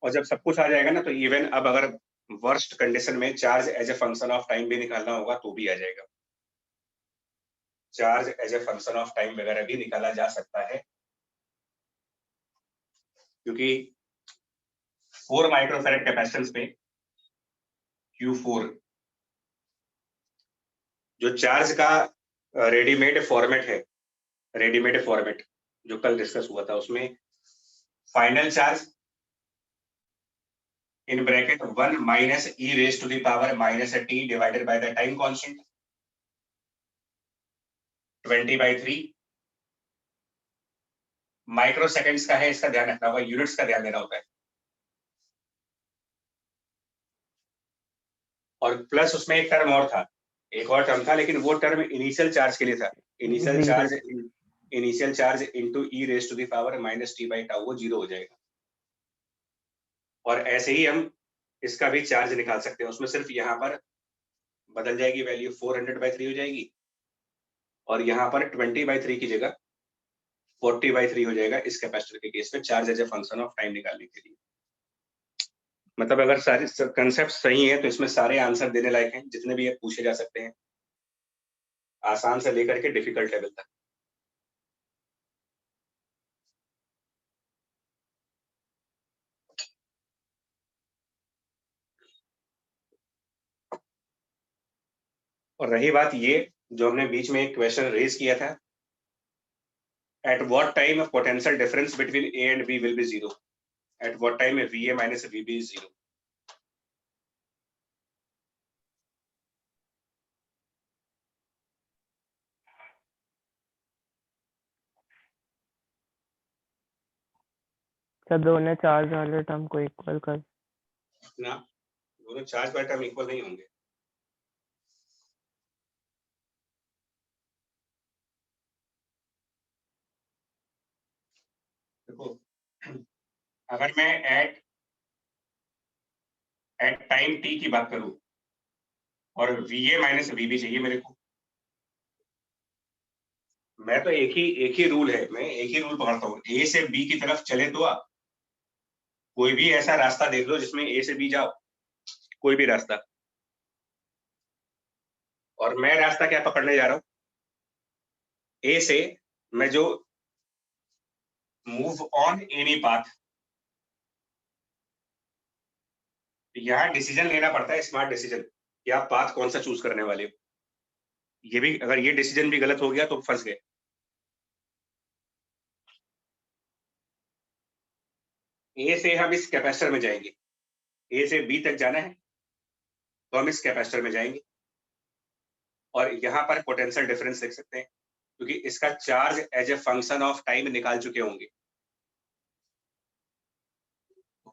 और जब सब कुछ आ जाएगा ना, तो इवन अब अगर वर्स्ट कंडीशन में charge as a function of time भी निकालना होगा तो भी आ जाएगा, charge as a function of time वगैरह भी निकाला जा सकता है, क्योंकि 4 माइक्रोफैराड कैपेसिटेंस पे Q4 जो चार्ज का रेडीमेड फॉर्मेट है, रेडीमेड फॉर्मेट जो कल डिस्कस हुआ था, उसमें final charge in bracket 1 minus e raised to the power minus a t divided by the time constant 20/3 microseconds का है, इसका ध्यान रखना होगा, यूनिट्स का ध्यान देना होता है। और प्लस उसमें एक टर्म और था, एक और टर्म था, लेकिन वो टर्म इनिशियल चार्ज के लिए था। Initial charge into e raised to the power minus t by tau वो 0 हो जाएगा। और ऐसे ही हम इसका भी चार्ज निकाल सकते हैं, उसमें सिर्फ यहाँ पर बदल जाएगी वैल्यू, 400/3 हो जाएगी, और यहाँ पर 20/3 की जगह 40/3 हो जाएगा इस कैपेसिटर के केस में, charge as a function of time निकालने के लिए। मतलब अगर सारे कंसेप्ट सही है तो इसमें सारे आंसर देने लायक हैं, जितने भी पूछे जा सकते हैं, आसान से लेकर के डिफिकल्ट लेवल तक। और रही बात ये जो हमने बीच में एक क्वेश्चन रेज किया था, at what time potential difference between A and B will be 0, at what time VA minus VB is 0। सब दोनों चार्ज वाले टर्म को इक्वल कर ना, दोनों चार्ज वाले टर्म इक्वल नहीं होंगे। देखो, अगर मैं एट टाइम t की बात करूं और VA minus VB चाहिए मेरे को, मैं तो एक ही रूल है, मैं एक ही रूल पकड़ता हूँ, A से B की तरफ चले तो आप कोई भी ऐसा रास्ता देख लो जिसमें A से B जाओ, कोई भी रास्ता। और मैं रास्ता क्या पकड़ने जा रहा हूं, A से मैं जो मूव ऑन एनी पाथ, यहाँ डिसीजन लेना पड़ता है, स्मार्ट डिसीजन, कि आप पाथ कौन सा चूज करने वाले हो। ये भी, अगर ये डिसीजन भी गलत हो गया तो फंस गए। ए से हम इस कैपेसिटर में जाएंगे, ए से बी तक जाना है तो हम इस कैपेसिटर में जाएंगे, और यहाँ पर पोटेंशियल डिफरेंस देख सकते हैं, क्योंकि इसका charge as a function of time निकाल चुके होंगे,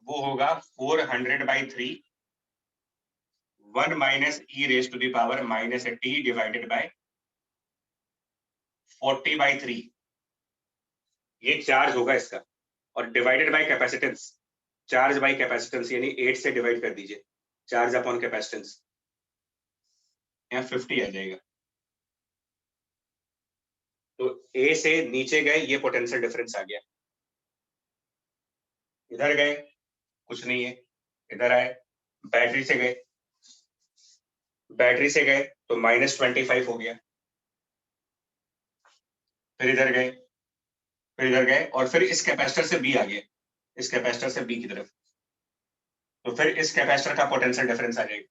वो होगा 400/3 1 minus e raised to the power minus a t divided by 40/3, ये चार्ज होगा इसका, और divided by capacitance, charge by capacitance यानी 8 से डिवाइड कर दीजिए, चार्ज अपॉन कैपेसिटेंस, यहाँ 50 आ जाएगा। तो A से नीचे गए, ये पोटेंशियल डिफरेंस आ गया, इधर गए कुछ नहीं है, इधर आए, बैटरी से गए, बैटरी से गए तो -25 हो गया, फिर इधर गए फिर इधर गए और फिर इस कैपेसिटर से बी आ गए, इस कैपेसिटर से बी की तरफ, तो फिर इस कैपेसिटर का पोटेंशियल डिफरेंस आ जाएगा,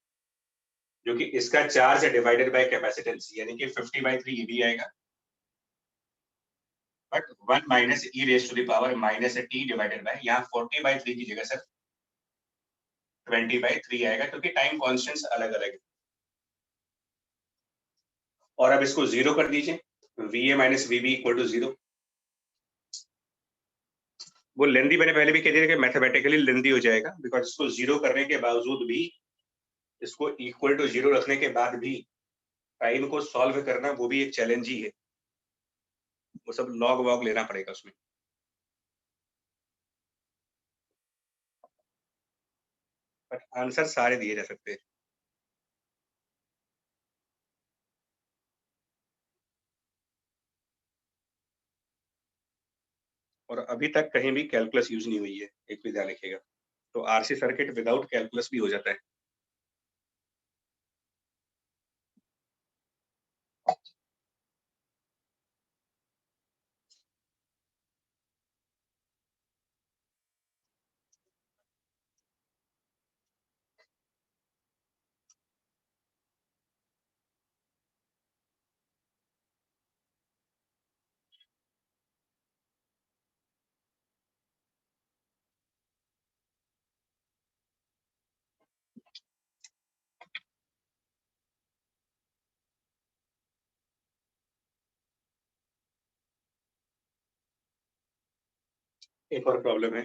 जो कि इसका चार्ज डिवाइडेड बाय कैपेसिटेंस, यानी कि 50/3 ये भी आएगा, but 1 minus e raise to the power minus t divided by, यहाँ 40/3 की जगह सर 20/3 आएगा, क्योंकि टाइम कॉन्स्टेंट्स अलग अलग है। और अब इसको जीरो कर दीजिए, VA minus VB equal to 0। वो लेंदी मैंने पहले भी कह दिया कि मैथमेटिकली लेंदी हो जाएगा, बिकॉज इसको जीरो करने के बावजूद भी, इसको इक्वल टू 0 रखने के बाद भी टाइम को सॉल्व करना वो भी एक चैलेंज ही है, वो सब लॉग वॉग लेना पड़ेगा उसमें। बट आंसर सारे दिए जा सकते हैं। और अभी तक कहीं भी कैलकुलस यूज नहीं हुई है, एक भी ध्यान रखिएगा। तो आरसी सर्किट विदाउट कैलकुलस भी हो जाता है। एक और प्रॉब्लम है,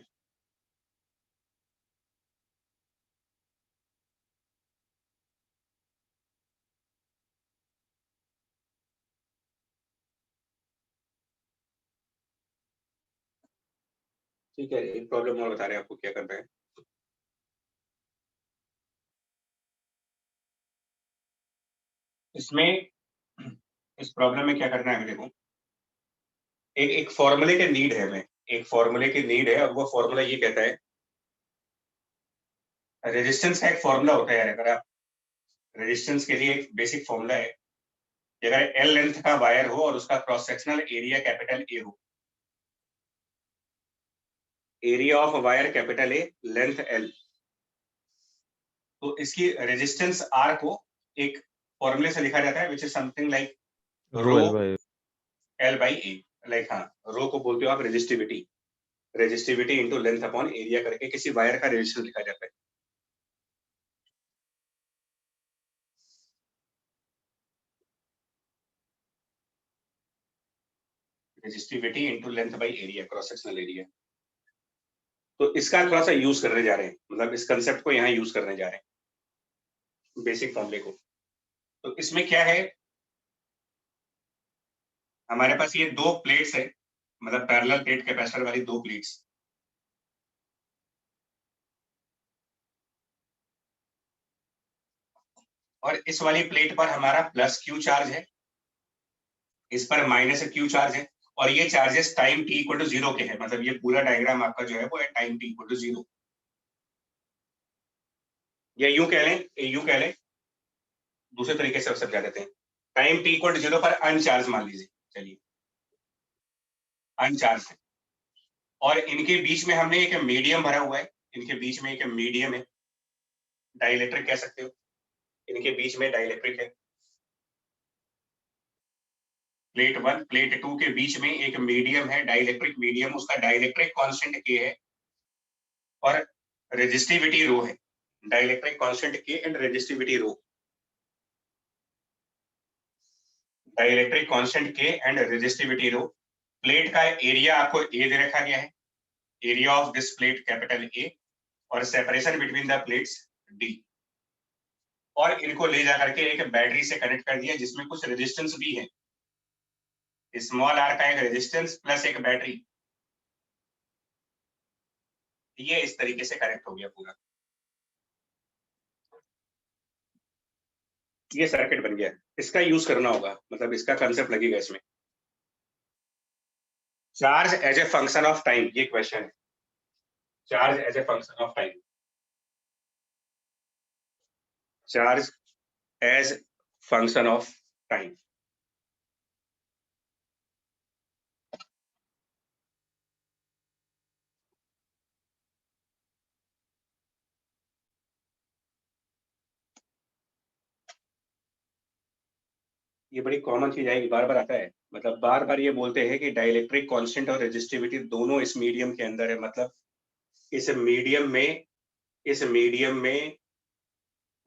ठीक है, एक प्रॉब्लम और बता रहे हैं आपको क्या करना है। इसमें इस प्रॉब्लम में क्या करना है, देखो एक फॉर्मूले के नीड है, हमें एक फॉर्मूले की नीड है, और वो फॉर्मूला ये कहता है, रेजिस्टेंस का एक फॉर्मूला होता है यार, अगर आप रेजिस्टेंस के लिए एक बेसिक फॉर्मूला है, अगर एल लेंथ का वायर हो और उसका cross sectional area capital A हो, area of wire capital A, length L, तो इसकी रेजिस्टेंस आर को एक फॉर्मूले से लिखा जाता है, which is something like rho L by A, like हाँ, रो को बोलते हो आप resistivity, resistivity into length upon area करके किसी वायर का रेजिस्टेंस लिखा जाता है। Resistivity into length by area, cross sectional area. तो इसका थोड़ा सा यूज करने जा रहे हैं, मतलब इस कंसेप्ट को यहाँ यूज करने जा रहे हैं, बेसिक फॉर्मूले को। तो इसमें क्या है, हमारे पास ये दो प्लेट्स है, मतलब पैरेलल प्लेट कैपेसिटर वाली दो प्लेट्स, और इस वाली प्लेट पर हमारा प्लस क्यू चार्ज है, इस पर माइनस क्यू चार्ज है, और ये charges time t equal to 0 के हैं, मतलब ये पूरा डायग्राम आपका जो है वो है टाइम t इक्वल टू 0, या यूं कह लें, दूसरे तरीके से समझा देते हैं, टाइम t इक्वल टू 0 पर अनचार्ज मान लीजिए, चलिए अनचार्ज है, और इनके बीच में हमने एक मीडियम भरा हुआ है, इनके बीच में एक मीडियम है, डाइलेक्ट्रिक कह सकते हो, इनके बीच में डाइलेक्ट्रिक है, प्लेट 1 प्लेट 2 के बीच में एक मीडियम है, डाइलेक्ट्रिक मीडियम, उसका डाइलेक्ट्रिक कांस्टेंट K है, और रेजिस्टिविटी रो है, dielectric constant K and resistivity rho, dielectric constant K and resistivity rho. Plate का एरिया आपको A दे रखा गया है, area of this plate capital A, और separation between the plates D, और इनको ले जाकर के एक बैटरी से कनेक्ट कर दिया जिसमें कुछ रेजिस्टेंस भी है, स्मॉल आर का एक रेजिस्टेंस प्लस एक बैटरी, ये इस तरीके से कनेक्ट हो गया पूरा, ये सर्किट बन गया। इसका यूज करना होगा, मतलब इसका कंसेप्ट लगेगा इसमें, charge as a function of time, ये क्वेश्चन है, charge as a function of time, charge as function of time. ये बड़ी कॉमन चीज आएगी, बार बार आता है, मतलब बार बार ये बोलते हैं कि डाइलेक्ट्रिक कांस्टेंट और रेजिस्टिविटी दोनों इस मीडियम के अंदर है, मतलब इस मीडियम में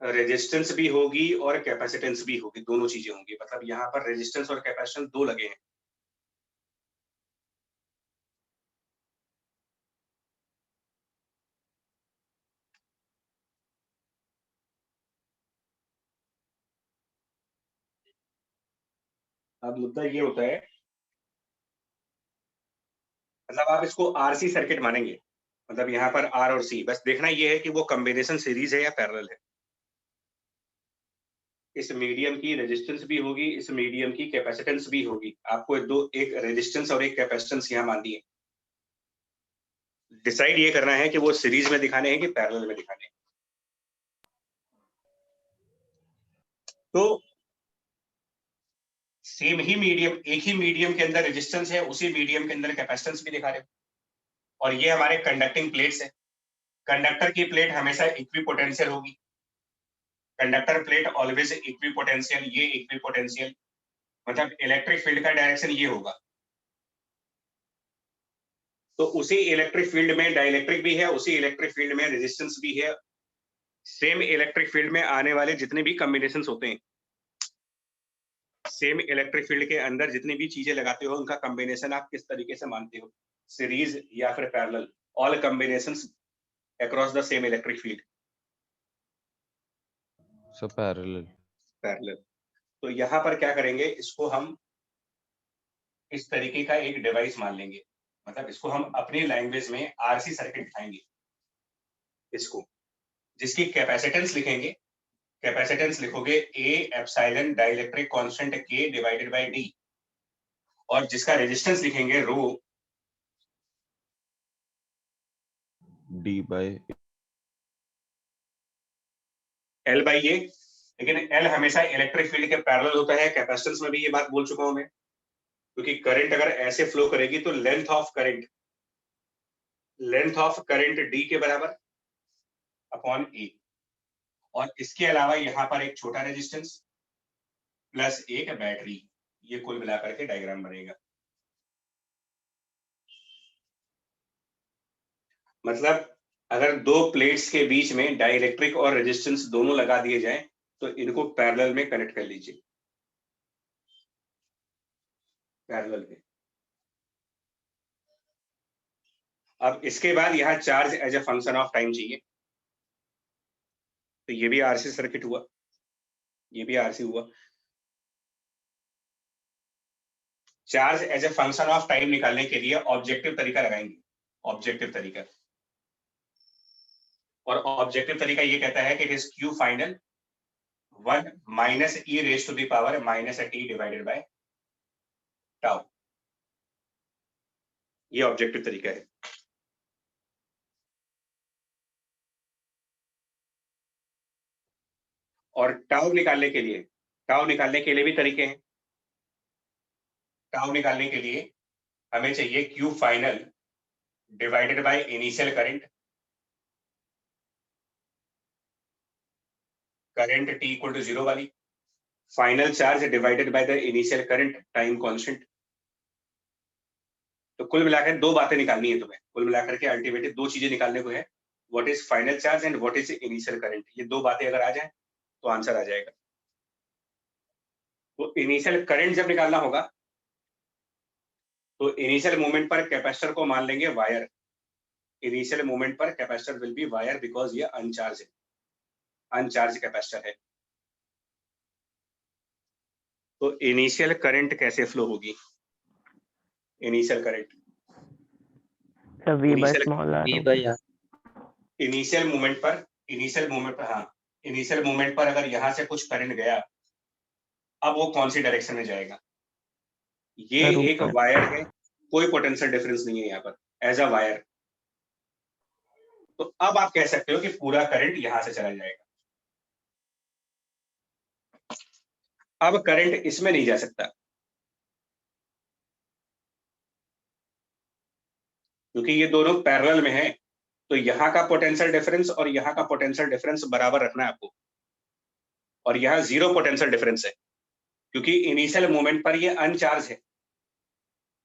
रेजिस्टेंस भी होगी और कैपेसिटेंस भी होगी, दोनों चीजें होंगी, मतलब यहाँ पर रेजिस्टेंस और कैपेसिटेंस दो लगे हैं। अब मुद्दा ये होता है, मतलब आप इसको आरसी सर्किट मानेंगे, मतलब यहाँ पर आर और सी, बस देखना ये है कि वो कॉम्बिनेशन सीरीज है या पैरेलल है। इस मीडियम की रेजिस्टेंस भी होगी, इस मीडियम की कैपेसिटेंस भी होगी, आपको एक रेजिस्टेंस और एक कैपेसिटेंस यहाँ माननी है। डिसाइड ये करना है कि वो सीरीज में दिखाने हैं कि पैरेलल में दिखाने हैं। तो सेम ही मीडियम, एक ही मीडियम के अंदर रेजिस्टेंस है, उसी मीडियम के अंदर कैपेसिटेंस भी दिखा रहे हैं, और ये हमारे कंडक्टिंग प्लेट्स है। कंडक्टर की प्लेट हमेशा इक्विपोटेंशियल होगी, कंडक्टर प्लेट ऑलवेज इक्विपोटेंशियल, ये इक्विपोटेंशियल, मतलब इलेक्ट्रिक फील्ड का डायरेक्शन ये होगा। तो उसी इलेक्ट्रिक फील्ड में डाइलेक्ट्रिक भी है, उसी इलेक्ट्रिक फील्ड में रेजिस्टेंस भी है। सेम इलेक्ट्रिक फील्ड में आने वाले जितने भी कॉम्बिनेशंस होते हैं, सेम इलेक्ट्रिक फील्ड के अंदर जितनी भी चीजें लगाते हो, उनका कॉम्बिनेशन आप किस तरीके से मानते हो, सीरीज या फिर parallel, all combinations across the same electric field. So parallel. तो यहाँ पर क्या करेंगे, इसको हम इस तरीके का एक डिवाइस मान लेंगे, मतलब इसको हम अपनी लैंग्वेज में आरसी सर्किट दिखाएंगे इसको, जिसकी कैपेसिटेंस लिखेंगे, कैपेसिटेंस लिखोगे ए एप्सिलॉन डाइलेक्ट्रिक कांस्टेंट के डिवाइडेड बाय डी, और जिसका रेजिस्टेंस लिखेंगे rho D by L by ए। लेकिन एल हमेशा इलेक्ट्रिक फील्ड के पैरेलल होता है, कैपेसिटेंस में भी ये बात बोल चुका हूं मैं, क्योंकि करंट अगर ऐसे फ्लो करेगी तो लेंथ ऑफ करंट डी के बराबर अपॉन ए, और इसके अलावा यहाँ पर एक छोटा रेजिस्टेंस प्लस एक बैटरी, ये कुल मिलाकर के डायग्राम बनेगा। मतलब अगर दो प्लेट्स के बीच में डाइलेक्ट्रिक और रेजिस्टेंस दोनों लगा दिए जाएं तो इनको पैरेलल में कनेक्ट कर लीजिए, पैरेलल में। अब इसके बाद यहाँ charge as a function of time चाहिए, तो ये भी आरसी सर्किट हुआ, ये भी आरसी हुआ। Charge as a function of time निकालने के लिए ऑब्जेक्टिव तरीका लगाएंगे, ऑब्जेक्टिव तरीका, और ऑब्जेक्टिव तरीका ये कहता है कि it is Q final 1 minus e raise to the power minus t divided by tau, ये ऑब्जेक्टिव तरीका है। और टाउ निकालने के लिए भी तरीके हैं। टाउ निकालने के लिए हमें चाहिए Q final divided by initial current t equal to 0 वाली, final charge divided by the initial current time constant. तो कुल मिलाकर दो बातें निकालनी है तुम्हें, कुल मिलाकर के अल्टीमेटली दो चीजें निकालने को है, what is final charge and what is initial current. ये दो बातें अगर आ जाए तो आंसर आ जाएगा। तो इनिशियल करंट जब निकालना होगा तो इनिशियल मोमेंट पर कैपेसिटर को मान लेंगे वायर, इनिशियल मोमेंट पर capacitor will be wire because ये अनचार्ज है, अनचार्ज कैपेसिटर है। तो इनिशियल करंट कैसे फ्लो होगी, इनिशियल करंट इनिशियल मोमेंट पर अगर यहां से कुछ करंट गया, अब वो कौन सी डायरेक्शन में जाएगा, ये एक वायर है, कोई पोटेंशियल डिफरेंस नहीं है यहाँ पर एज अ वायर। तो अब आप कह सकते हो कि पूरा करंट यहां से चला जाएगा। अब करंट इसमें नहीं जा सकता क्योंकि ये दोनों पैरेलल में है, तो यहाँ का पोटेंशियल डिफरेंस और यहाँ का पोटेंशियल डिफरेंस बराबर रखना है आपको, और यहाँ 0 पोटेंशियल डिफरेंस है। क्योंकि इनिशियल मोमेंट पर ये अनचार्ज है,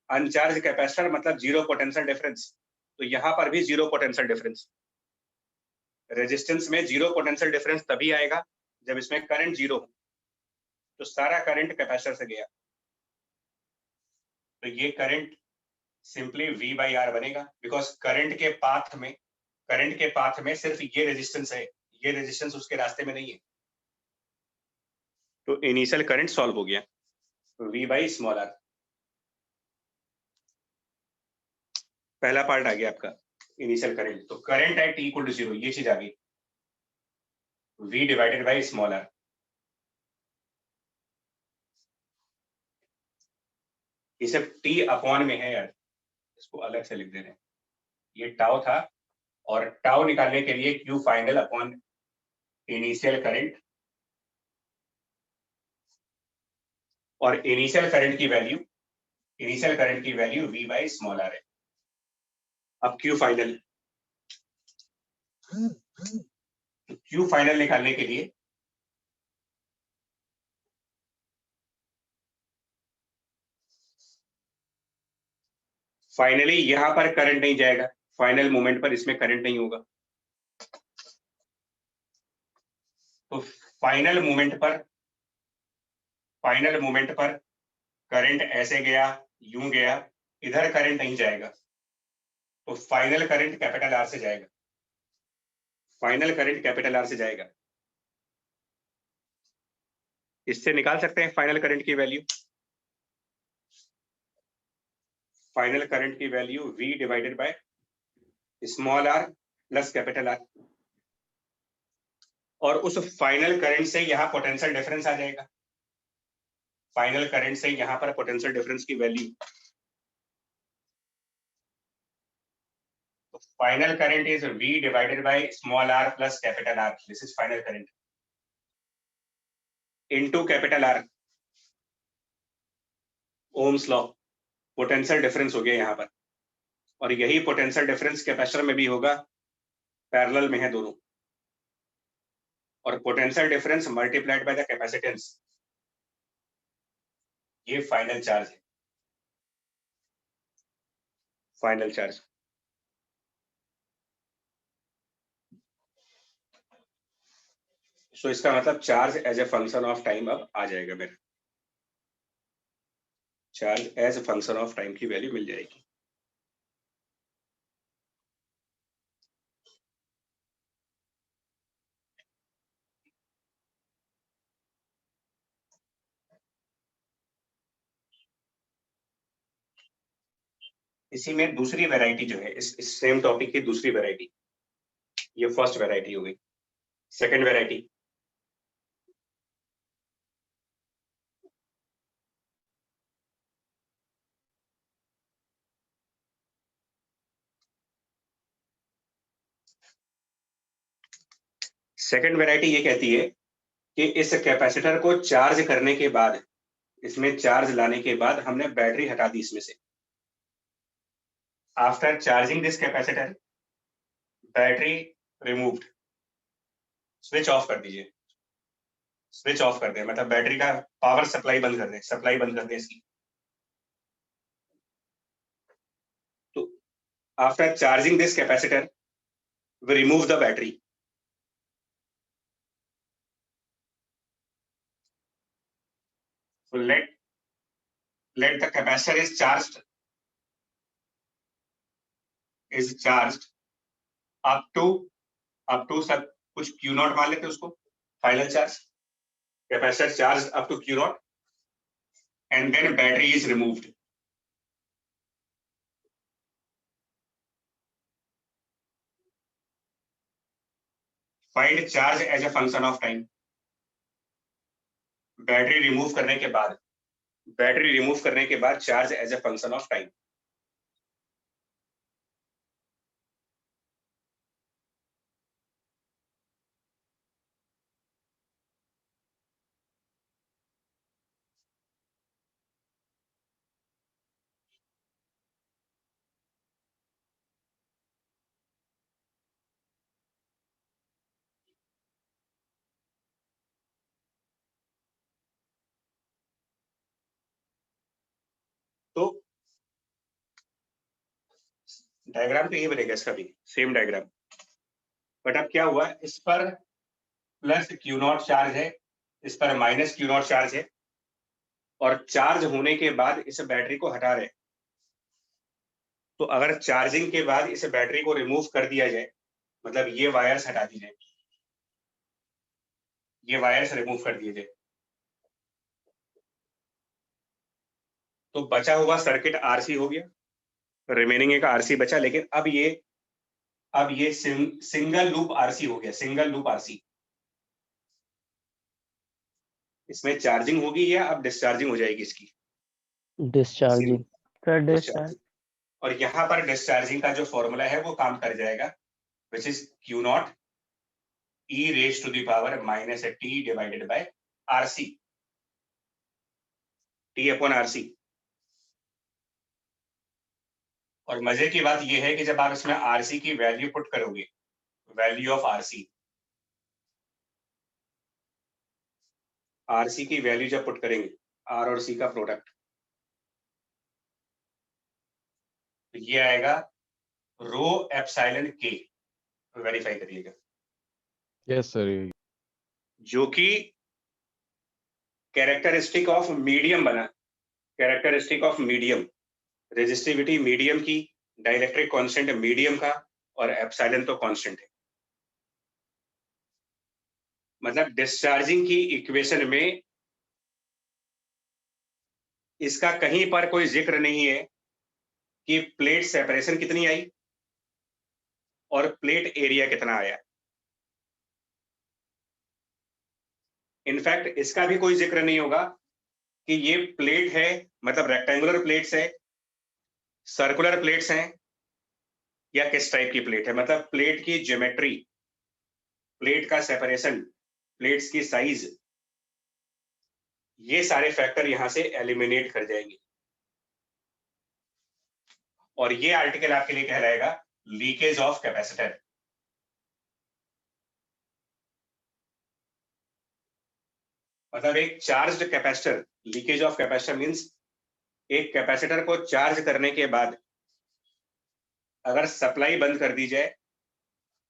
अनचार्ज कैपेसिटर मतलब जीरो पोटेंशियल डिफरेंस, तो यहां पर भी जीरो पोटेंशियल डिफरेंस। रेजिस्टेंस में जीरो पोटेंशियल डिफरेंस तभी आएगा जब इसमें करंट जीरो हो, तो सारा करंट कैपेसिटर से गया, तो ये current simply V by R बनेगा, बिकॉज करंट के पाथ में सिर्फ ये रेजिस्टेंस है, ये रेजिस्टेंस उसके रास्ते में नहीं है। तो इनिशियल करंट सॉल्व हो गया, V बाई स्मॉल आर। पहला पार्ट आ गया आपका इनिशियल करंट। तो करंट है T इक्वल टू 0, ये चीज आ गई, V divided by small R. ये सब T अपॉन में है यार, इसको अलग से लिख दे रहे हैं, ये टाउ था, और टाउ निकालने के लिए Q final upon initial current, और इनिशियल करंट की value V by small R है। अब Q फाइनल निकालने के लिए फाइनली यहां पर करंट नहीं जाएगा, फाइनल मोमेंट पर इसमें करंट नहीं होगा, तो फाइनल मोमेंट पर करंट ऐसे गया, यूं गया, इधर करंट नहीं जाएगा, तो फाइनल करंट कैपिटल आर से जाएगा, इससे निकाल सकते हैं फाइनल करंट की वैल्यू। फाइनल करंट की value V divided by small R plus capital R, और उस फाइनल करंट से यहाँ पोटेंशियल डिफरेंस आ जाएगा, फाइनल करंट से यहाँ पर पोटेंशियल डिफरेंस की वैल्यू, तो final current is V divided by small r plus capital R, this is final current, into capital R, Ohm's law, potential difference हो गया यहाँ पर, और यही पोटेंशियल डिफरेंस कैपेसिटर में भी होगा, पैरेलल में है दोनों, और potential difference multiplied by the capacitance, ये फाइनल चार्ज है, फाइनल चार्ज। सो इसका मतलब charge as a function of time अब आ जाएगा मेरा, charge as a function of time की वैल्यू मिल जाएगी। इसी में दूसरी वैरायटी जो है, इस सेम टॉपिक की दूसरी वैरायटी, ये फर्स्ट वैरायटी हो गई। सेकंड वैरायटी, ये कहती है कि इस कैपेसिटर को चार्ज करने के बाद, इसमें चार्ज लाने के बाद हमने बैटरी हटा दी इसमें से, after charging this capacitor battery removed, switch off कर दीजिए, स्विच ऑफ कर दें मतलब बैटरी का पावर सप्लाई बंद कर दें, इसकी। तो after charging this capacitor we remove the battery, so let the capacitor is charged up to सब कुछ Q नॉट मान लेते हैं उसको, final charge, capacitor charge up to Q nought, and then battery is removed. Find charge as a function of time. Battery remove करने के बाद charge as a function of time. तो डायग्राम तो ये बनेगा इसका भी, सेम डायग्राम, बट अब क्या हुआ, इस पर प्लस क्यू नॉट चार्ज है, इस पर माइनस क्यू नॉट चार्ज है, और चार्ज होने के बाद इस बैटरी को हटा रहे। तो अगर चार्जिंग के बाद इस बैटरी को रिमूव कर दिया जाए, मतलब ये वायर्स हटा दी जाए, ये वायर्स रिमूव कर दिए जाए, तो बचा हुआ सर्किट आरसी हो गया, रिमेनिंग एक आरसी बचा। लेकिन अब ये सिंगल लूप आरसी हो गया, सिंगल लूप आरसी। इसमें चार्जिंग होगी या अब डिस्चार्जिंग हो जाएगी इसकी? डिस्चार्जिंग। Sir discharge. डिस्चार्जिंग। और यहाँ पर डिस्चार्जिंग का जो फॉर्मूला है वो काम कर जाएगा, which is Q nought e raise to the power minus t divided by RC, t upon RC. और मजे की बात यह है कि जब आप इसमें आरसी की वैल्यू पुट करोगे, वैल्यू ऑफ आरसी की वैल्यू जब पुट करेंगे, आर और सी का प्रोडक्ट, तो ये आएगा रो एप्सिलॉन के, वेरीफाई करिएगा, यस सर। जो कि कैरेक्टरिस्टिक ऑफ मीडियम बना, characteristic of medium, resistivity medium की, डाइलेक्ट्रिक कांस्टेंट मीडियम का, और एप्सिलॉन तो कांस्टेंट है। मतलब डिस्चार्जिंग की इक्वेशन में इसका कहीं पर कोई जिक्र नहीं है कि प्लेट सेपरेशन कितनी आई और प्लेट एरिया कितना आया। इनफैक्ट इसका भी कोई जिक्र नहीं होगा कि ये प्लेट है, मतलब रेक्टेंगुलर प्लेट्स है, सर्कुलर प्लेट्स हैं, या किस टाइप की प्लेट है। मतलब प्लेट की ज्योमेट्री, प्लेट का सेपरेशन, प्लेट्स की साइज, ये सारे फैक्टर यहां से एलिमिनेट कर जाएंगे। और ये आर्टिकल आपके लिए कह रहेगा लीकेज ऑफ कैपेसिटर। मतलब एक charged capacitor, leakage of capacitor means एक कैपेसिटर को चार्ज करने के बाद अगर सप्लाई बंद कर दी जाए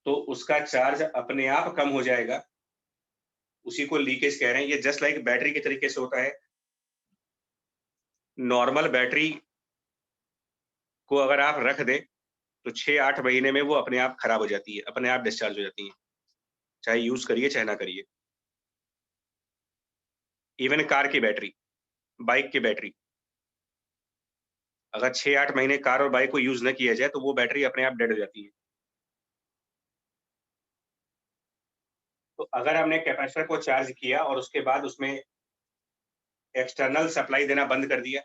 तो उसका चार्ज अपने आप कम हो जाएगा, उसी को लीकेज कह रहे हैं। ये जस्ट लाइक बैटरी के तरीके से होता है। नॉर्मल बैटरी को अगर आप रख दें तो 6-8 महीने में वो अपने आप खराब हो जाती है, अपने आप डिस्चार्ज हो जाती है, चाहे यूज करिए चाहे ना करिए। इवन कार की बैटरी, बाइक की बैटरी, अगर 6-8 महीने कार और बाइक को यूज न किया जाए तो वो बैटरी अपने आप डेड हो जाती है। तो अगर हमने कैपेसिटर को चार्ज किया और उसके बाद उसमें एक्सटर्नल सप्लाई देना बंद कर दिया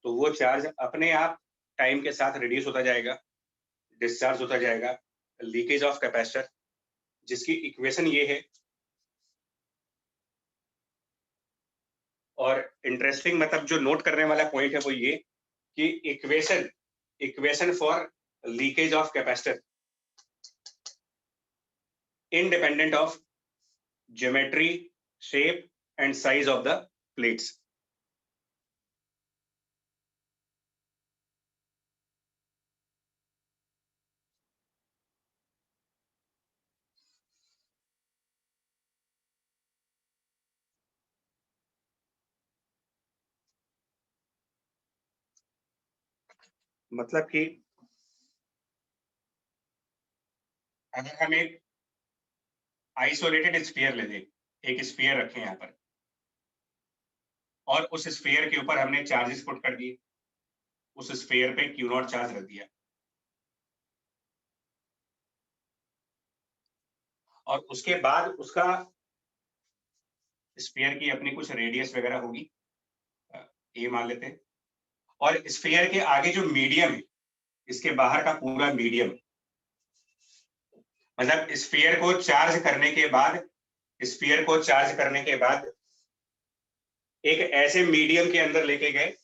तो वो चार्ज अपने आप टाइम के साथ रिड्यूस होता जाएगा, डिस्चार्ज होता जाएगा। लीकेज ऑफ कैपेसिटर, जिसकी इक्वेशन ये है। और इंटरेस्टिंग, मतलब जो नोट करने वाला पॉइंट है वो ये कि equation for leakage of capacitor independent of geometry, shape and size of the plates. मतलब कि अगर हम एक आइसोलेटेड स्फीयर ले लें, एक स्फीयर रखें यहाँ पर, और उस स्फीयर के ऊपर हमने चार्जेस पुट कर दिए, उस स्फीयर पे क्यू नॉट चार्ज रख दिया, और उसके बाद उसका स्फीयर की अपनी कुछ रेडियस वगैरह होगी, ये मान लेते हैं। और स्फीयर के आगे जो मीडियम है, इसके बाहर का पूरा मीडियम, मतलब स्फीयर को चार्ज करने के बाद एक ऐसे मीडियम के अंदर लेके गए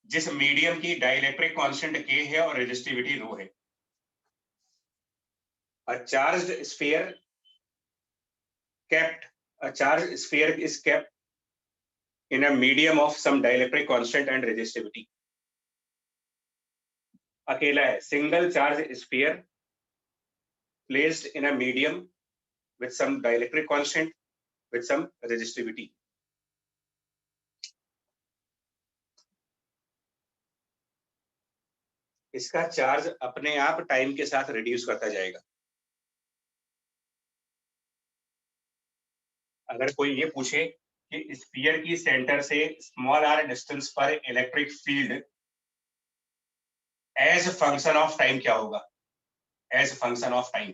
जिस मीडियम की डाइलेक्ट्रिक कांस्टेंट के है और रेजिस्टिविटी रो है। A charged sphere is kept in a medium of some dielectric constant and resistivity. अकेला है, single charge sphere placed in a medium with some dielectric constant with some resistivity. इसका charge अपने आप time के साथ reduce करता जाएगा। अगर कोई ये पूछे कि स्फीयर की सेंटर से स्मॉल r डिस्टेंस पर electric field as function of time क्या होगा, एज फंक्शन ऑफ टाइम,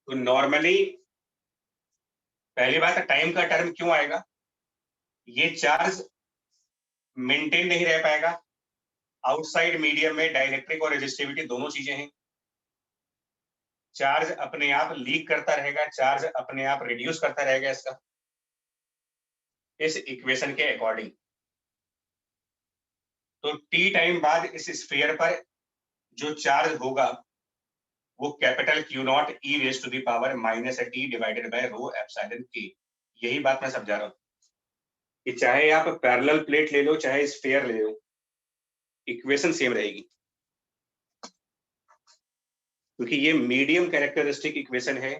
तो नॉर्मली पहली बात टाइम का टर्म क्यों आएगा, ये चार्ज मेंटेन नहीं रह पाएगा। आउटसाइड मीडियम में डाइलेक्ट्रिक और रेजिस्टिविटी दोनों चीजें हैं। चार्ज अपने आप लीक करता रहेगा, चार्ज अपने आप रिड्यूस करता रहेगा इसका, इस इक्वेशन के अकॉर्डिंग। तो टी टाइम बाद इस स्फीयर पर जो चार्ज होगा वो capital Q nought e raise to the power minus t divided by rho epsilon K. यही बात मैं समझा रहा हूं कि चाहे आप पैरेलल प्लेट ले लो चाहे स्फीयर ले लो, इक्वेशन सेम रहेगी, क्योंकि ये मीडियम कैरेक्टरिस्टिक इक्वेशन है,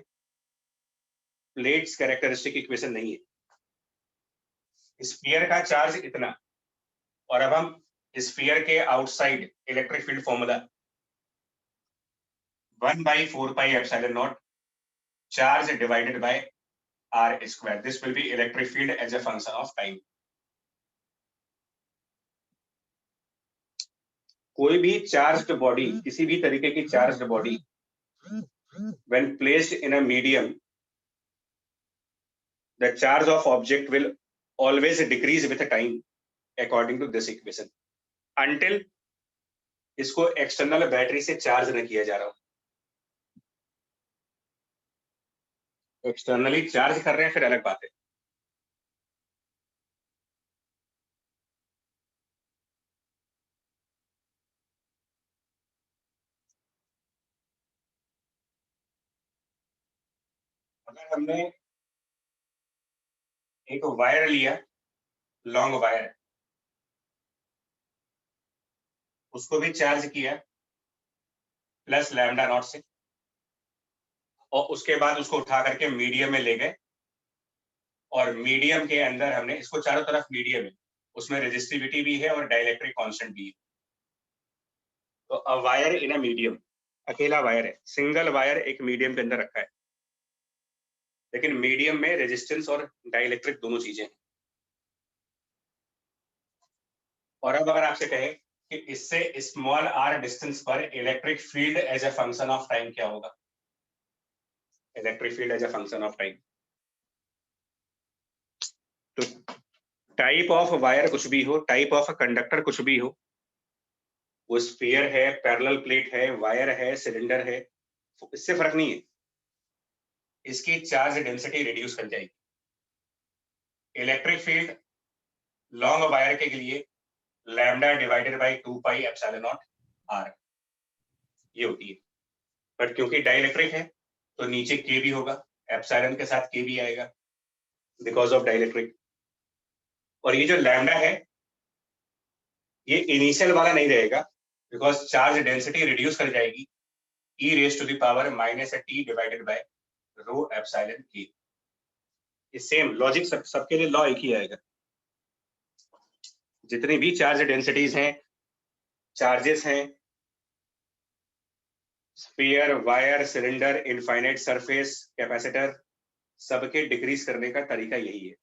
प्लेट्स कैरेक्टरिस्टिक इक्वेशन नहीं है। स्फीयर का चार्ज इतना, और अब हम स्फीयर के outside electric field formula 1/4 pi epsilon nought charge divided by r square. This will be electric field as a function of time. कोई भी चार्ज्ड बॉडी, किसी भी तरीके की charged body when placed in a medium, the charge of object will always decrease with time according to this equation until इसको external battery से charge न किया जा रहा हो। एक्सटर्नली चार्ज कर रहे हैं फिर अलग बात है। अगर हमने एक वायर लिया, लॉन्ग वायर, उसको भी चार्ज किया प्लस लैम्डा नॉट से, और उसके बाद उसको उठा करके मीडियम में ले गए, और मीडियम के अंदर हमने इसको चारों तरफ मीडियम है, उसमें रेजिस्टिविटी भी है और डाइलेक्ट्रिक कांस्टेंट भी है। तो a wire in a medium, अकेला वायर है, सिंगल वायर एक मीडियम के अंदर रखा है, लेकिन मीडियम में रेजिस्टेंस और डाइलेक्ट्रिक दोनों चीजें हैं। और अब अगर आपसे कहे कि इससे स्मॉल r डिस्टेंस पर electric field as a function of time क्या होगा, electric field as a function of time, तो टाइप ऑफ वायर कुछ भी हो, टाइप ऑफ कंडक्टर कुछ भी हो, वो स्फीयर है, पैरेलल प्लेट है, वायर है, सिलेंडर है, इससे फर्क नहीं है, इसकी चार्ज डेंसिटी रिड्यूस कर जाएगी। इलेक्ट्रिक फील्ड लॉन्ग वायर के लिए lambda divided by 2 pi epsilon not r ये होती है, बट क्योंकि डाइलेक्ट्रिक है तो नीचे k भी होगा, एप्सिलॉन के साथ k भी आएगा बिकॉज ऑफ डाइलेक्ट्रिक। और ये जो लैम्डा है ये इनिशियल वाला नहीं रहेगा, बिकॉज चार्ज डेंसिटी रिड्यूस कर जाएगी e raise to the power minus t divided by rho epsilon K. ये सेम लॉजिक सबके लिए लॉ एक ही आएगा। जितनी भी चार्ज डेंसिटीज हैं, चार्जेस हैं, sphere, wire, cylinder, infinite surface, capacitor, सबके डिक्रीज करने का तरीका यही है।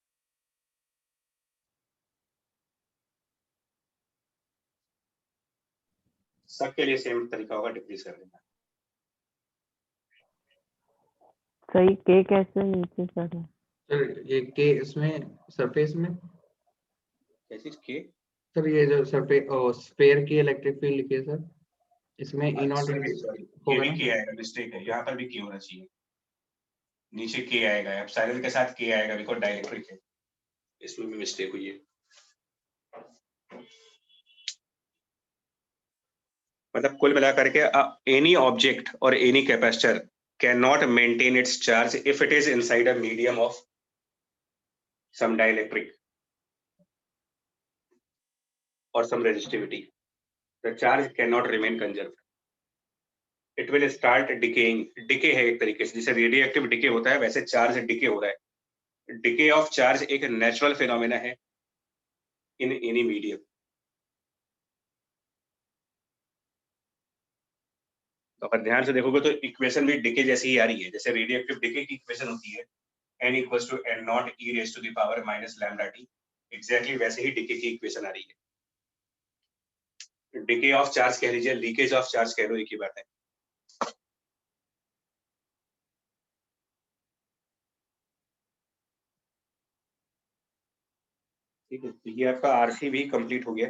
सबके लिए सेम तरीका होगा डिक्रीज करने का। सही, के कैसे नीचे चढ़े? सर ये के इसमें सरफेस में, कैसी के? सर ये जो सरफेस स्फीयर की इलेक्ट्रिक फील्ड लिखी है सर, इसमें ई नॉट होगा ना, के आएगा, मिस्टेक है, यहाँ पर भी के होना चाहिए, नीचे के आएगा, एप्सिलॉन के साथ के आएगा बिकॉज़ डाइलेक्ट्रिक है, इसमें भी मिस्टेक हुई है। मतलब कुल मिलाकर के एनी ऑब्जेक्ट और any capacitor cannot maintain its charge if it is inside a medium of some dielectric or some resistivity. The charge cannot remain conserved. It will start decaying. Decay है एक तरीके से, जैसे रेडियोएक्टिव डिके होता है वैसे charge decay हो रहा है. डिके ऑफ चार्ज एक नेचुरल फिनोमेना है इन एनी मीडियम. तो अगर ध्यान से देखोगे तो इक्वेशन भी डिके जैसी ही आ रही है. जैसे रेडियोएक्टिव डिके की इक्वेशन होती है n equals to n naught e raised to the power minus lambda t. Exactly वैसे ही डिके की इक्वेशन आ रही है. डिके ऑफ चार्ज कह लीजिए, लीकेज ऑफ चार्ज कह लो, एक ही बात है. ठीक है, तो ये आपका आरसी भी कंप्लीट हो गया.